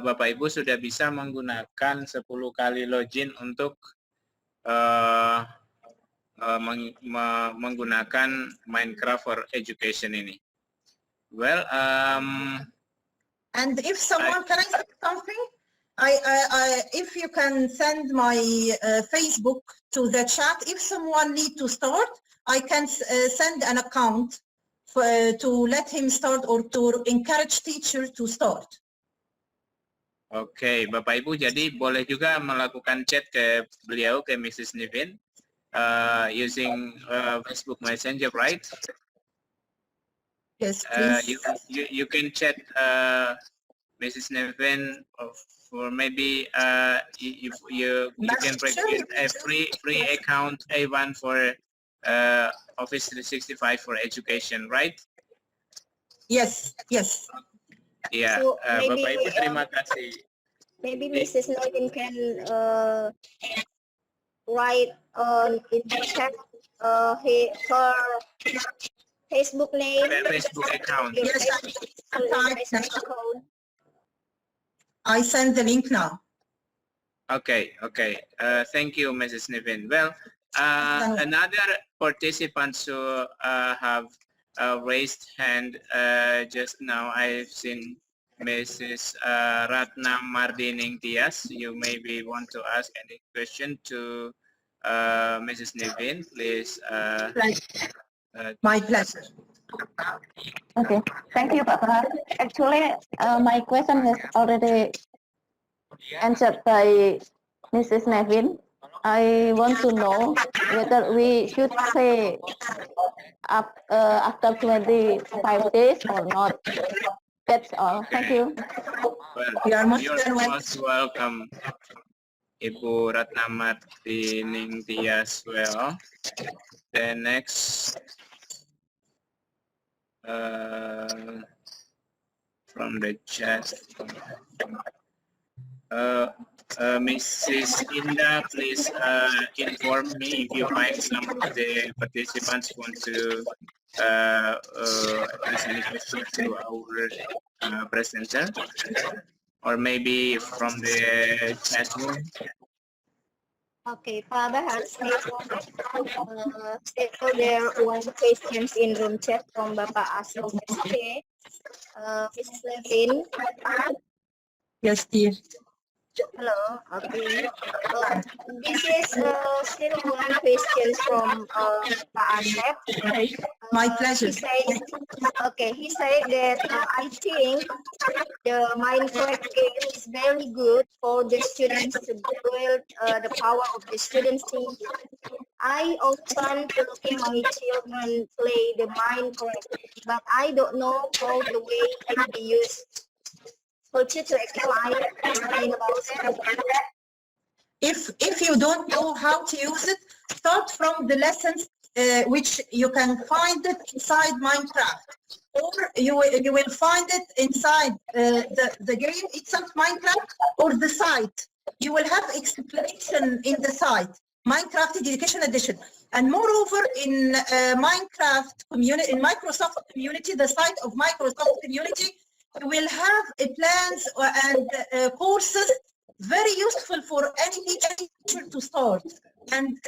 Bapak Ibu sudah bisa menggunakan 10 kali login untuk menggunakan Minecraft for Education ini. Well, and if someone, can I say something? If you can send my Facebook to the chat, if someone need to start, I can send an account to let him start or to encourage teacher to start. Oke, Bapak Ibu, jadi boleh juga melakukan chat ke beliau, ke Mrs. Nevin, using Facebook Messenger, right? Yes, please. You can chat Mrs. Nevin for maybe if you can create a free account A1 for Office 365 for education, right? Yes, yes. Ya, So, Bapak maybe, Ibu terima kasih. Maybe Mrs. Nevin can write in the chat her Facebook name. Facebook account. Yes, Facebook account. I send the link now. Okay. Thank you, Mrs. Nevin. Well, another participants who have raised hand just now, I've seen Mrs. Ratna Mardining Tias. You maybe want to ask any question to Mrs. Nevin, please. My pleasure. Okay, thank you, Pak Fahar. Actually, my question is already answered by Mrs. Nevin. I want to know whether we should say after 25 days or not. That's all. Thank you. Well, You are most you're welcome. most welcome, Ibu Ratna Mardining Tias. Well, the next from the chat, Mrs. Indah, please inform me if you find some of the participants want to ask any questions to our presenter, or maybe from the chat room. Okay, Pak Bahar, still there one questions in room chat from Bapak Asro SC. Mrs. Levin. Yes, dear. Hello. Okay. This is still one question from Pak Asep. My pleasure. He said that I think the Minecraft game is very good for the students to build the power of the students team. I often see my children play the Minecraft, but I don't know how the way it can be used. Could you to explain about that? If you don't know how to use it, start from the lessons which you can find it inside Minecraft, or you will find it inside the game itself, Minecraft, or the site. You will have explanation in the site, Minecraft Education Edition. And moreover, in Minecraft community, in Microsoft community, the site of Microsoft community, you will have plans and courses very useful for any teacher to start. And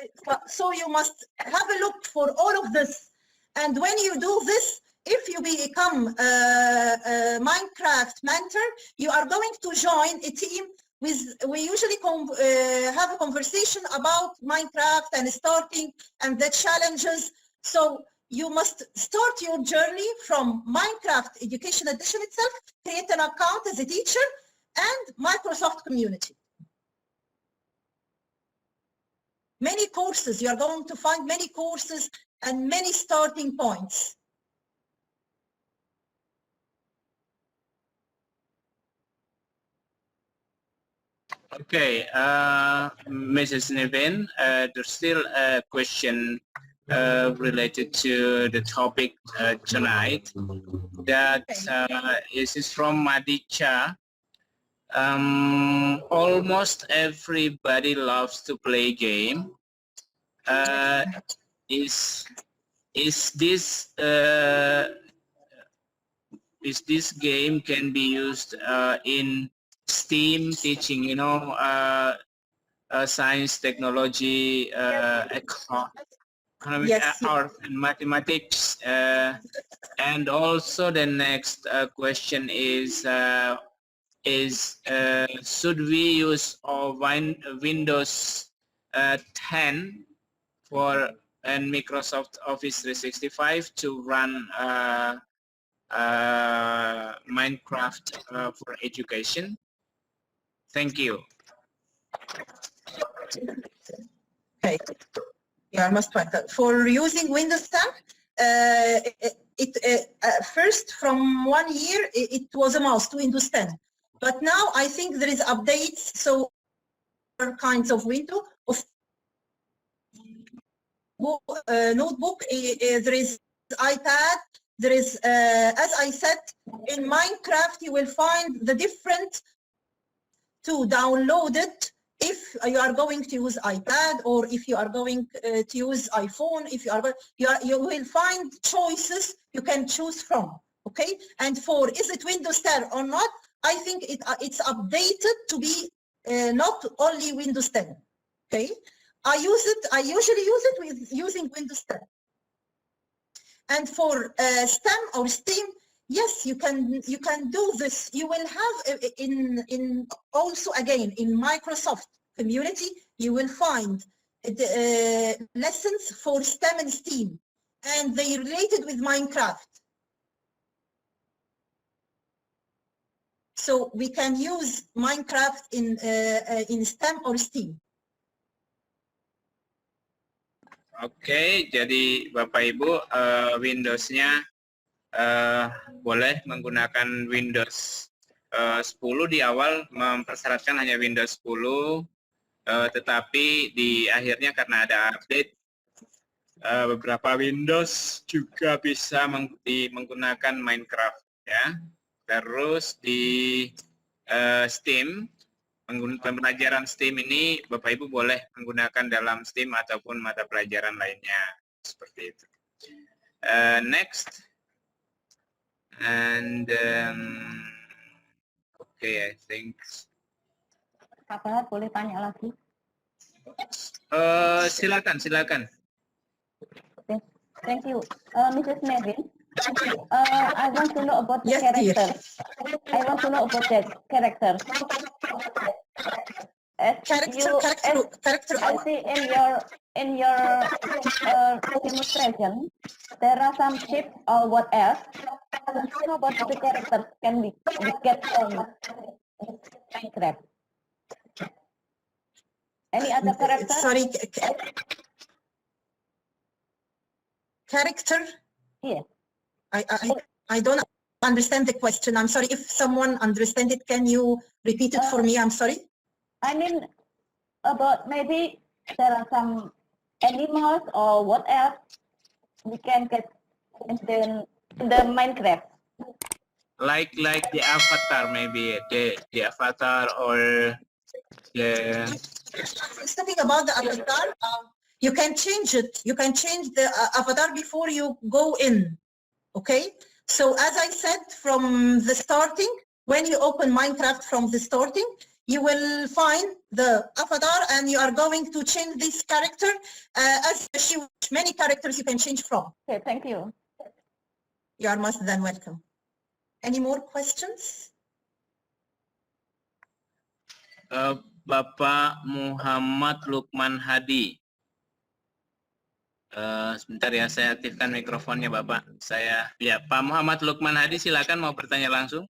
so you must have a look for all of this. And when you do this, if you become a Minecraft mentor, you are going to join a team with, we usually have a conversation about Minecraft and starting and the challenges. So you must start your journey from Minecraft Education Edition itself, create an account as a teacher, and Microsoft community. Many courses, you are going to find many courses and many starting points. Okay, Mrs. Nevin, there's still a question related to the topic tonight. That is from Madicha. Almost everybody loves to play game. Is this game can be used in STEAM teaching, you know, science, technology, economic, Yes. art, and mathematics. And also the next question is should we use Windows 10 for and Microsoft Office 365 to run Minecraft for education? Thank you. Okay. Yeah, I must point that. For using Windows 10, first from 1 year, it was a must, Windows 10. But now I think there is updates, so other kinds of window of notebook, there is iPad, there is, as I said, in Minecraft you will find the different to download it if you are going to use iPad, or if you are going to use iPhone. If you will find choices you can choose from. Okay, and for is it Windows 10 or not, I think it's updated to be not only Windows 10. Okay, I usually use it with using Windows 10. And for STEM or STEAM, yes, you can do this. You will have in also again in Microsoft community, you will find lessons for STEM and STEAM, and they related with Minecraft. So we can use Minecraft in STEM or STEAM. Oke, jadi Bapak Ibu, Windows-nya boleh menggunakan Windows 10 di awal, mempersyaratkan hanya Windows 10, tetapi di akhirnya karena ada update, beberapa Windows juga bisa menggunakan Minecraft, ya. Terus di STEAM, pembelajaran STEAM ini Bapak Ibu boleh menggunakan dalam STEAM ataupun mata pelajaran lainnya, seperti itu. Next, and okay, I think. Pak Fahad boleh tanya lagi? Silakan. Okay. Thank you, Mrs. Nevin. I want to know about the character. I want to know about that character. as you I see in your demonstration, there are some chips or what else. How about the characters can we get from Minecraft? Any other character? Sorry, character? Yes. I don't understand the question. I'm sorry. If someone understand it, can you repeat it for me? I'm sorry. I mean, about maybe there are some animals or what else we can get in the Minecraft. Like the avatar, maybe the avatar or the. Talking about the avatar, you can change it. You can change the avatar before you go in. Okay. So as I said, from the starting, when you open Minecraft from the starting, you will find the avatar and you are going to change this character as many characters you can change from. Okay, thank you. You are most than welcome. Any more questions? Bapak Muhammad Lukman Hadi. Sebentar ya, saya aktifkan mikrofonnya Bapak. Pak Muhammad Lukman Hadi, silakan mau bertanya langsung.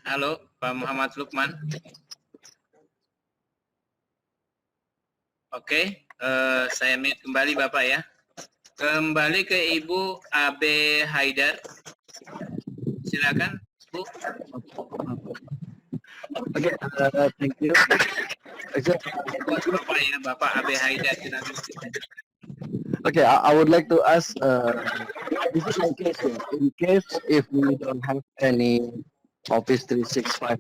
Halo, Pak Muhammad Lukman. Oke, saya mute kembali Bapak ya. Kembali ke Ibu Abe Haidar. Silakan, Bu. Okay, thank you. Bapak Abe Haidar. Okay, I would like to ask, this is my case. In case if we don't have any Office 365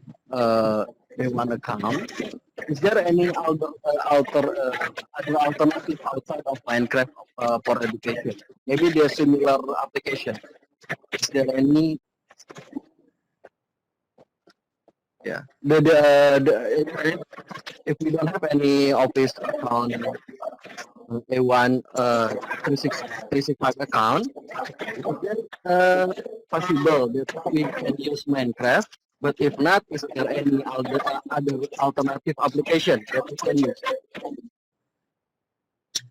A1 account, is there any alternative outside of Minecraft for education? Maybe there's similar application. Is there any? Yeah, if we don't have any Office account, A1 365 account, is it possible that we can use Minecraft? But if not, is there any other alternative application that we can use?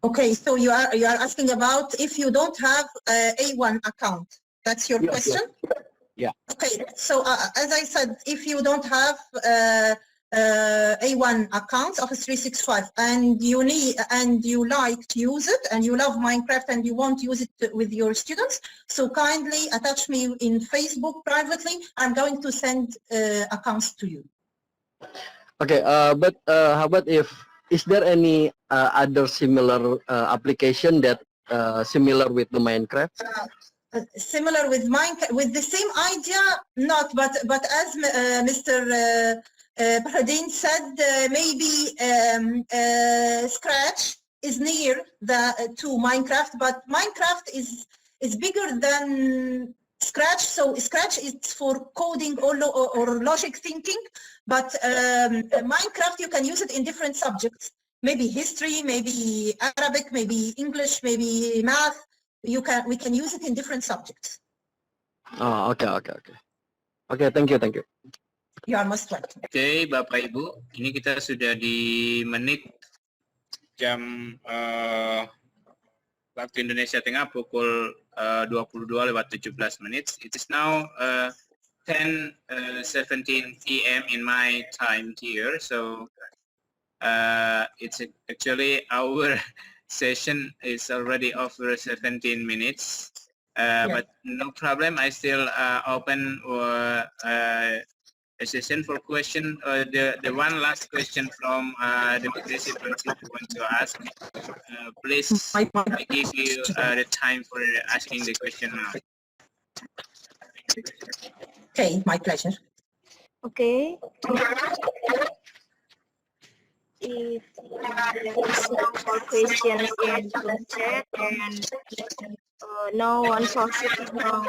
Okay, so you are asking about if you don't have A1 account. That's your question? Yeah. Okay, so as I said, if you don't have A1 account, Office 365, and you like to use it, and you love Minecraft, and you want to use it with your students, so kindly attach me in Facebook privately. I'm going to send accounts to you. Okay, but how about is there any other similar application that similar with the Minecraft? Similar with Minecraft, with the same idea, not, but as Mr. Bahrain said, maybe Scratch is near to Minecraft, but Minecraft is bigger than Scratch. So Scratch is for coding or logic thinking, but Minecraft, you can use it in different subjects, maybe history, maybe Arabic, maybe English, maybe math. We can use it in different subjects. Oh, okay. Okay, thank you. You are most welcome. Oke, Bapak Ibu, ini kita sudah di menit jam waktu Indonesia Tengah pukul 22:17. It is now 10:17 p.m. in my time here, so it's actually our session is already over 17 minutes, but no problem. I still open a session for question. The one last question from the participants if you want to ask. Please, I give you the time for asking the question now. Okay, my pleasure. Okay. If there is no more questions in the chat and no one possible now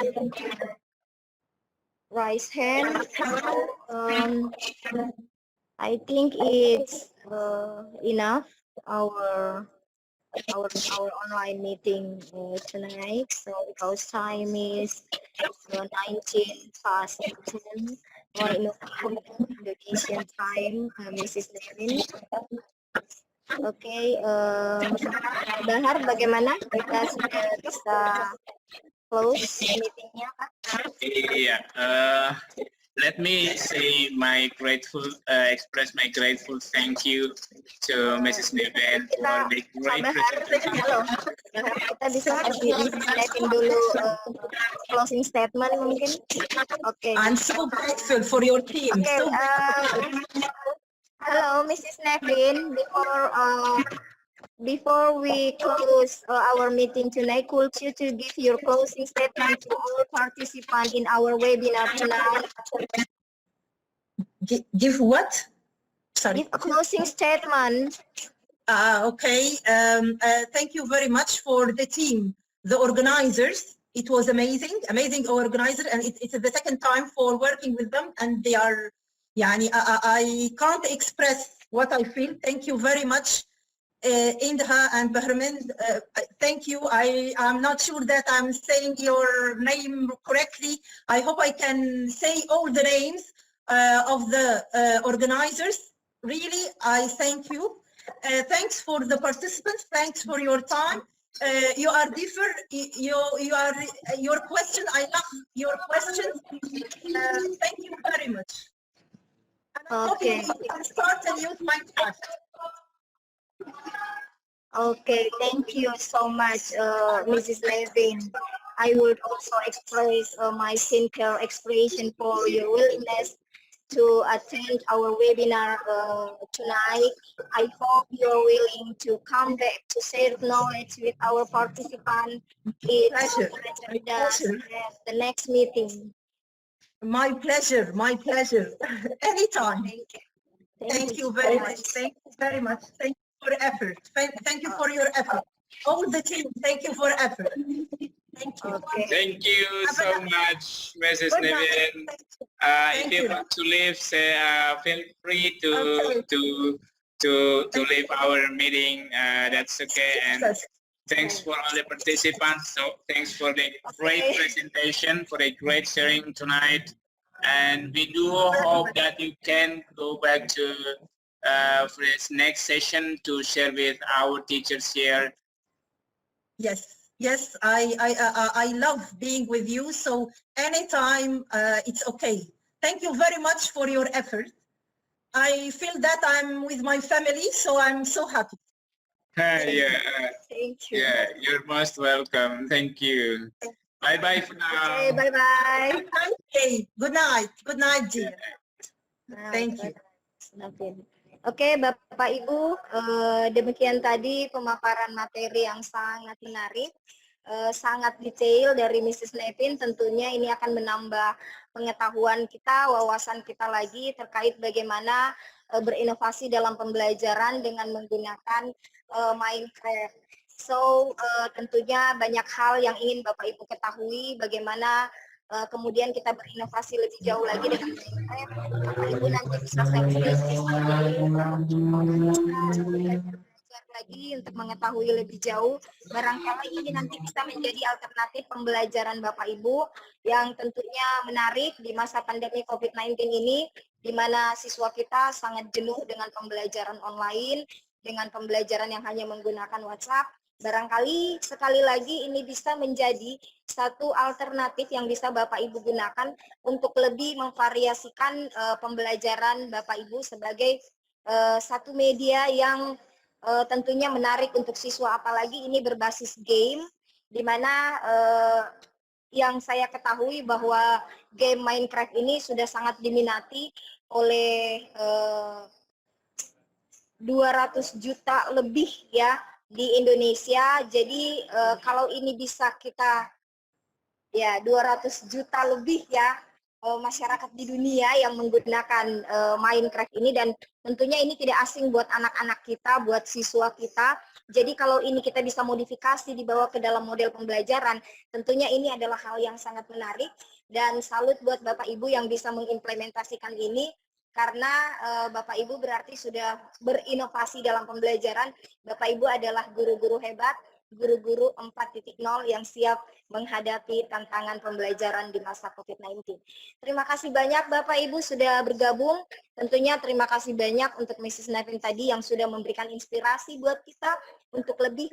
raise hand, I think it's enough our our online meeting tonight. So because time is 19 past 10 Indonesian time, Mrs. Nevin. Oke, Bahar, bagaimana kita sudah bisa close meetingnya, Pak? Yeah. Let me say express my grateful thank you to Mrs. Nevin for the great presentation. Halo, Bahar, kita bisa kasih Mrs. Nevin dulu closing statement mungkin? Oke. I'm so grateful for your team. Okay, So hello, Mrs. Nevin. Before we close our meeting tonight, could you to give your closing statement to all participants in our webinar tonight? give what? Sorry. Give a closing statement. Okay. Thank you very much for the team, the organizers. It was amazing organizer, and it's the second time for working with them, and they are, I can't express what I feel. Thank you very much, Indha and Bahramin. Thank you. I'm not sure that I'm saying your name correctly. I hope I can say all the names of the organizers. Really, I thank you. Thanks for the participants. Thanks for your time. You are different. You are your question. I love your questions. Thank you very much. Okay. I can start and use my chat. Okay, thank you so much, Mrs. Levin. I would also express my sincere expression for your willingness to attend our webinar tonight. I hope you're willing to come back to share knowledge with our participants in the next meeting. My pleasure, anytime. Thank you very much. Thank you very much. Thank you for effort. Thank you for your effort. All the team, thank you for effort. Thank you. Okay. Thank you so much, Mrs. Nevin. If you want to leave, feel free to leave our meeting. That's okay. And thanks for all the participants. So thanks for the great presentation, for the great sharing tonight. And we do hope that you can go back to for this next session to share with our teachers here. Yes, I love being with you. So anytime, it's okay. Thank you very much for your effort. I feel that I'm with my family, so I'm so happy. Thank you. Yeah, you're most welcome. Thank you. Bye-bye for now. Okay, bye-bye. Okay, good night, dear. Thank you. Oke, Bapak Ibu, demikian tadi pemaparan materi yang sangat menarik, sangat detail dari Mrs. Nevin. Tentunya ini akan menambah pengetahuan kita, wawasan kita lagi terkait bagaimana berinovasi dalam pembelajaran dengan menggunakan Minecraft. So, tentunya banyak hal yang ingin Bapak Ibu ketahui bagaimana kemudian kita berinovasi lebih jauh lagi dengan Minecraft. Bapak Ibu nanti bisa belajar lagi untuk mengetahui lebih jauh. Barangkali ini nanti bisa menjadi alternatif pembelajaran Bapak Ibu yang tentunya menarik di masa pandemi COVID-19 ini, di mana siswa kita sangat jenuh dengan pembelajaran online, dengan pembelajaran yang hanya menggunakan WhatsApp. Barangkali sekali lagi ini bisa menjadi satu alternatif yang bisa Bapak Ibu gunakan untuk lebih memvariasikan pembelajaran Bapak Ibu sebagai satu media yang tentunya menarik untuk siswa, apalagi ini berbasis game, di mana yang saya ketahui bahwa game Minecraft ini sudah sangat diminati oleh 200 juta lebih ya di Indonesia. Jadi kalau ini bisa kita 200 juta lebih ya masyarakat di dunia yang menggunakan Minecraft ini, dan tentunya ini tidak asing buat anak-anak kita, buat siswa kita. Jadi kalau ini kita bisa modifikasi dibawa ke dalam model pembelajaran, tentunya ini adalah hal yang sangat menarik, dan salut buat Bapak Ibu yang bisa mengimplementasikan ini, karena Bapak Ibu berarti sudah berinovasi dalam pembelajaran. Bapak Ibu adalah guru-guru hebat, guru-guru 4.0 yang siap menghadapi tantangan pembelajaran di masa COVID-19. Terima kasih banyak Bapak Ibu sudah bergabung. Tentunya terima kasih banyak untuk Mrs. Nevin tadi yang sudah memberikan inspirasi buat kita untuk lebih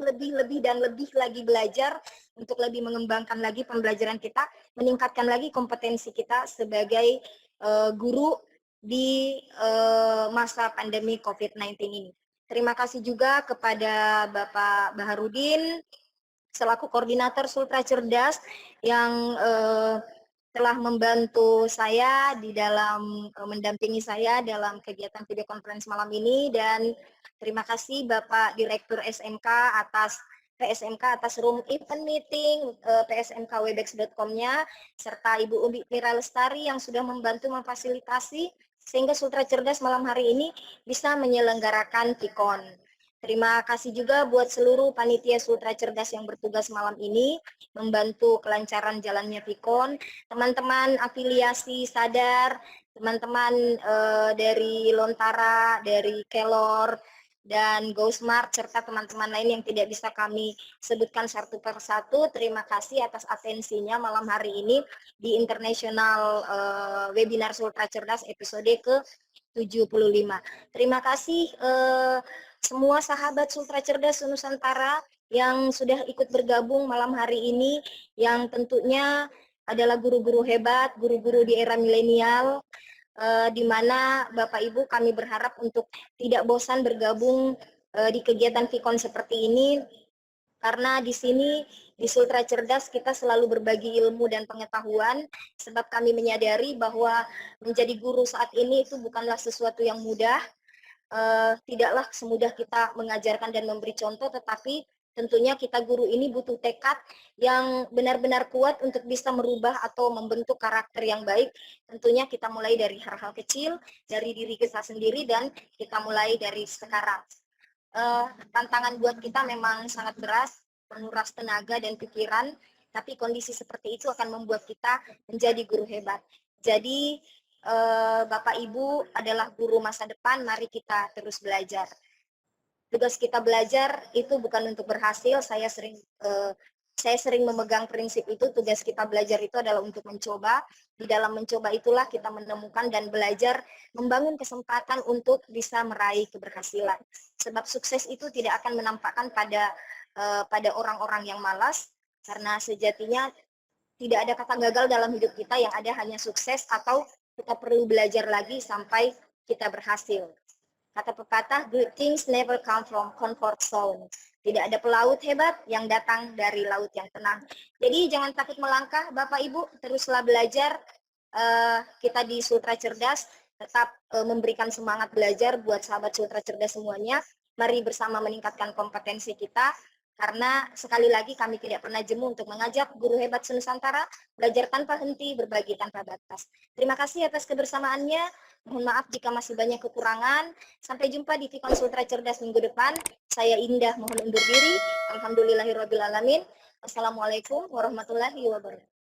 dan lebih lagi belajar, untuk lebih mengembangkan lagi pembelajaran kita, meningkatkan lagi kompetensi kita sebagai guru di masa pandemi COVID-19 ini. Terima kasih juga kepada Bapak Baharudin selaku koordinator Sultra Cerdas yang telah membantu saya di dalam mendampingi saya dalam kegiatan video conference malam ini, dan terima kasih Bapak Direktur SMK atas room event meeting psmkwebex.com-nya, serta Ibu Umi Mira Lestari yang sudah membantu memfasilitasi sehingga Sultra Cerdas malam hari ini bisa menyelenggarakan VCon. Terima kasih juga buat seluruh panitia Sultra Cerdas yang bertugas malam ini membantu kelancaran jalannya VCon, teman-teman afiliasi Sadar, teman-teman dari Lontara, dari Kelor, dan Go Smart, serta teman-teman lain yang tidak bisa kami sebutkan satu persatu. Terima kasih atas atensinya malam hari ini di International Webinar Sultra Cerdas episode ke-75. Terima kasih semua sahabat Sultra Cerdas Nusantara yang sudah ikut bergabung malam hari ini, yang tentunya adalah guru-guru hebat, guru-guru di era milenial, di mana Bapak Ibu kami berharap untuk tidak bosan bergabung di kegiatan VCon seperti ini, karena di sini di Sultra Cerdas kita selalu berbagi ilmu dan pengetahuan, sebab kami menyadari bahwa menjadi guru saat ini itu bukanlah sesuatu yang mudah. Tidaklah semudah kita mengajarkan dan memberi contoh, tetapi tentunya kita guru ini butuh tekad yang benar-benar kuat untuk bisa merubah atau membentuk karakter yang baik. Tentunya kita mulai dari hal-hal kecil, dari diri kita sendiri, dan kita mulai dari sekarang. Tantangan buat kita memang sangat berat, menguras tenaga dan pikiran, tapi kondisi seperti itu akan membuat kita menjadi guru hebat. Jadi Bapak Ibu adalah guru masa depan, mari kita terus belajar. Tugas kita belajar itu bukan untuk berhasil, saya sering memegang prinsip itu, tugas kita belajar itu adalah untuk mencoba. Di dalam mencoba itulah kita menemukan dan belajar, membangun kesempatan untuk bisa meraih keberhasilan. Sebab sukses itu tidak akan menampakkan pada orang-orang yang malas, karena sejatinya tidak ada kata gagal dalam hidup kita, yang ada hanya sukses atau kita perlu belajar lagi sampai kita berhasil. Kata pepatah, good things never come from comfort zone. Tidak ada pelaut hebat yang datang dari laut yang tenang. Jadi jangan takut melangkah Bapak Ibu, teruslah belajar. Kita di Sultra Cerdas tetap memberikan semangat belajar buat sahabat Sultra Cerdas semuanya. Mari bersama meningkatkan kompetensi kita. Karena sekali lagi kami tidak pernah jemu untuk mengajak guru hebat Nusantara belajar tanpa henti, berbagi tanpa batas. Terima kasih atas kebersamaannya. Mohon maaf jika masih banyak kekurangan. Sampai jumpa di VCon Sultra Cerdas minggu depan. Saya Indah mohon undur diri. Alhamdulillahirrabbilalamin. Wassalamualaikum warahmatullahi wabarakatuh.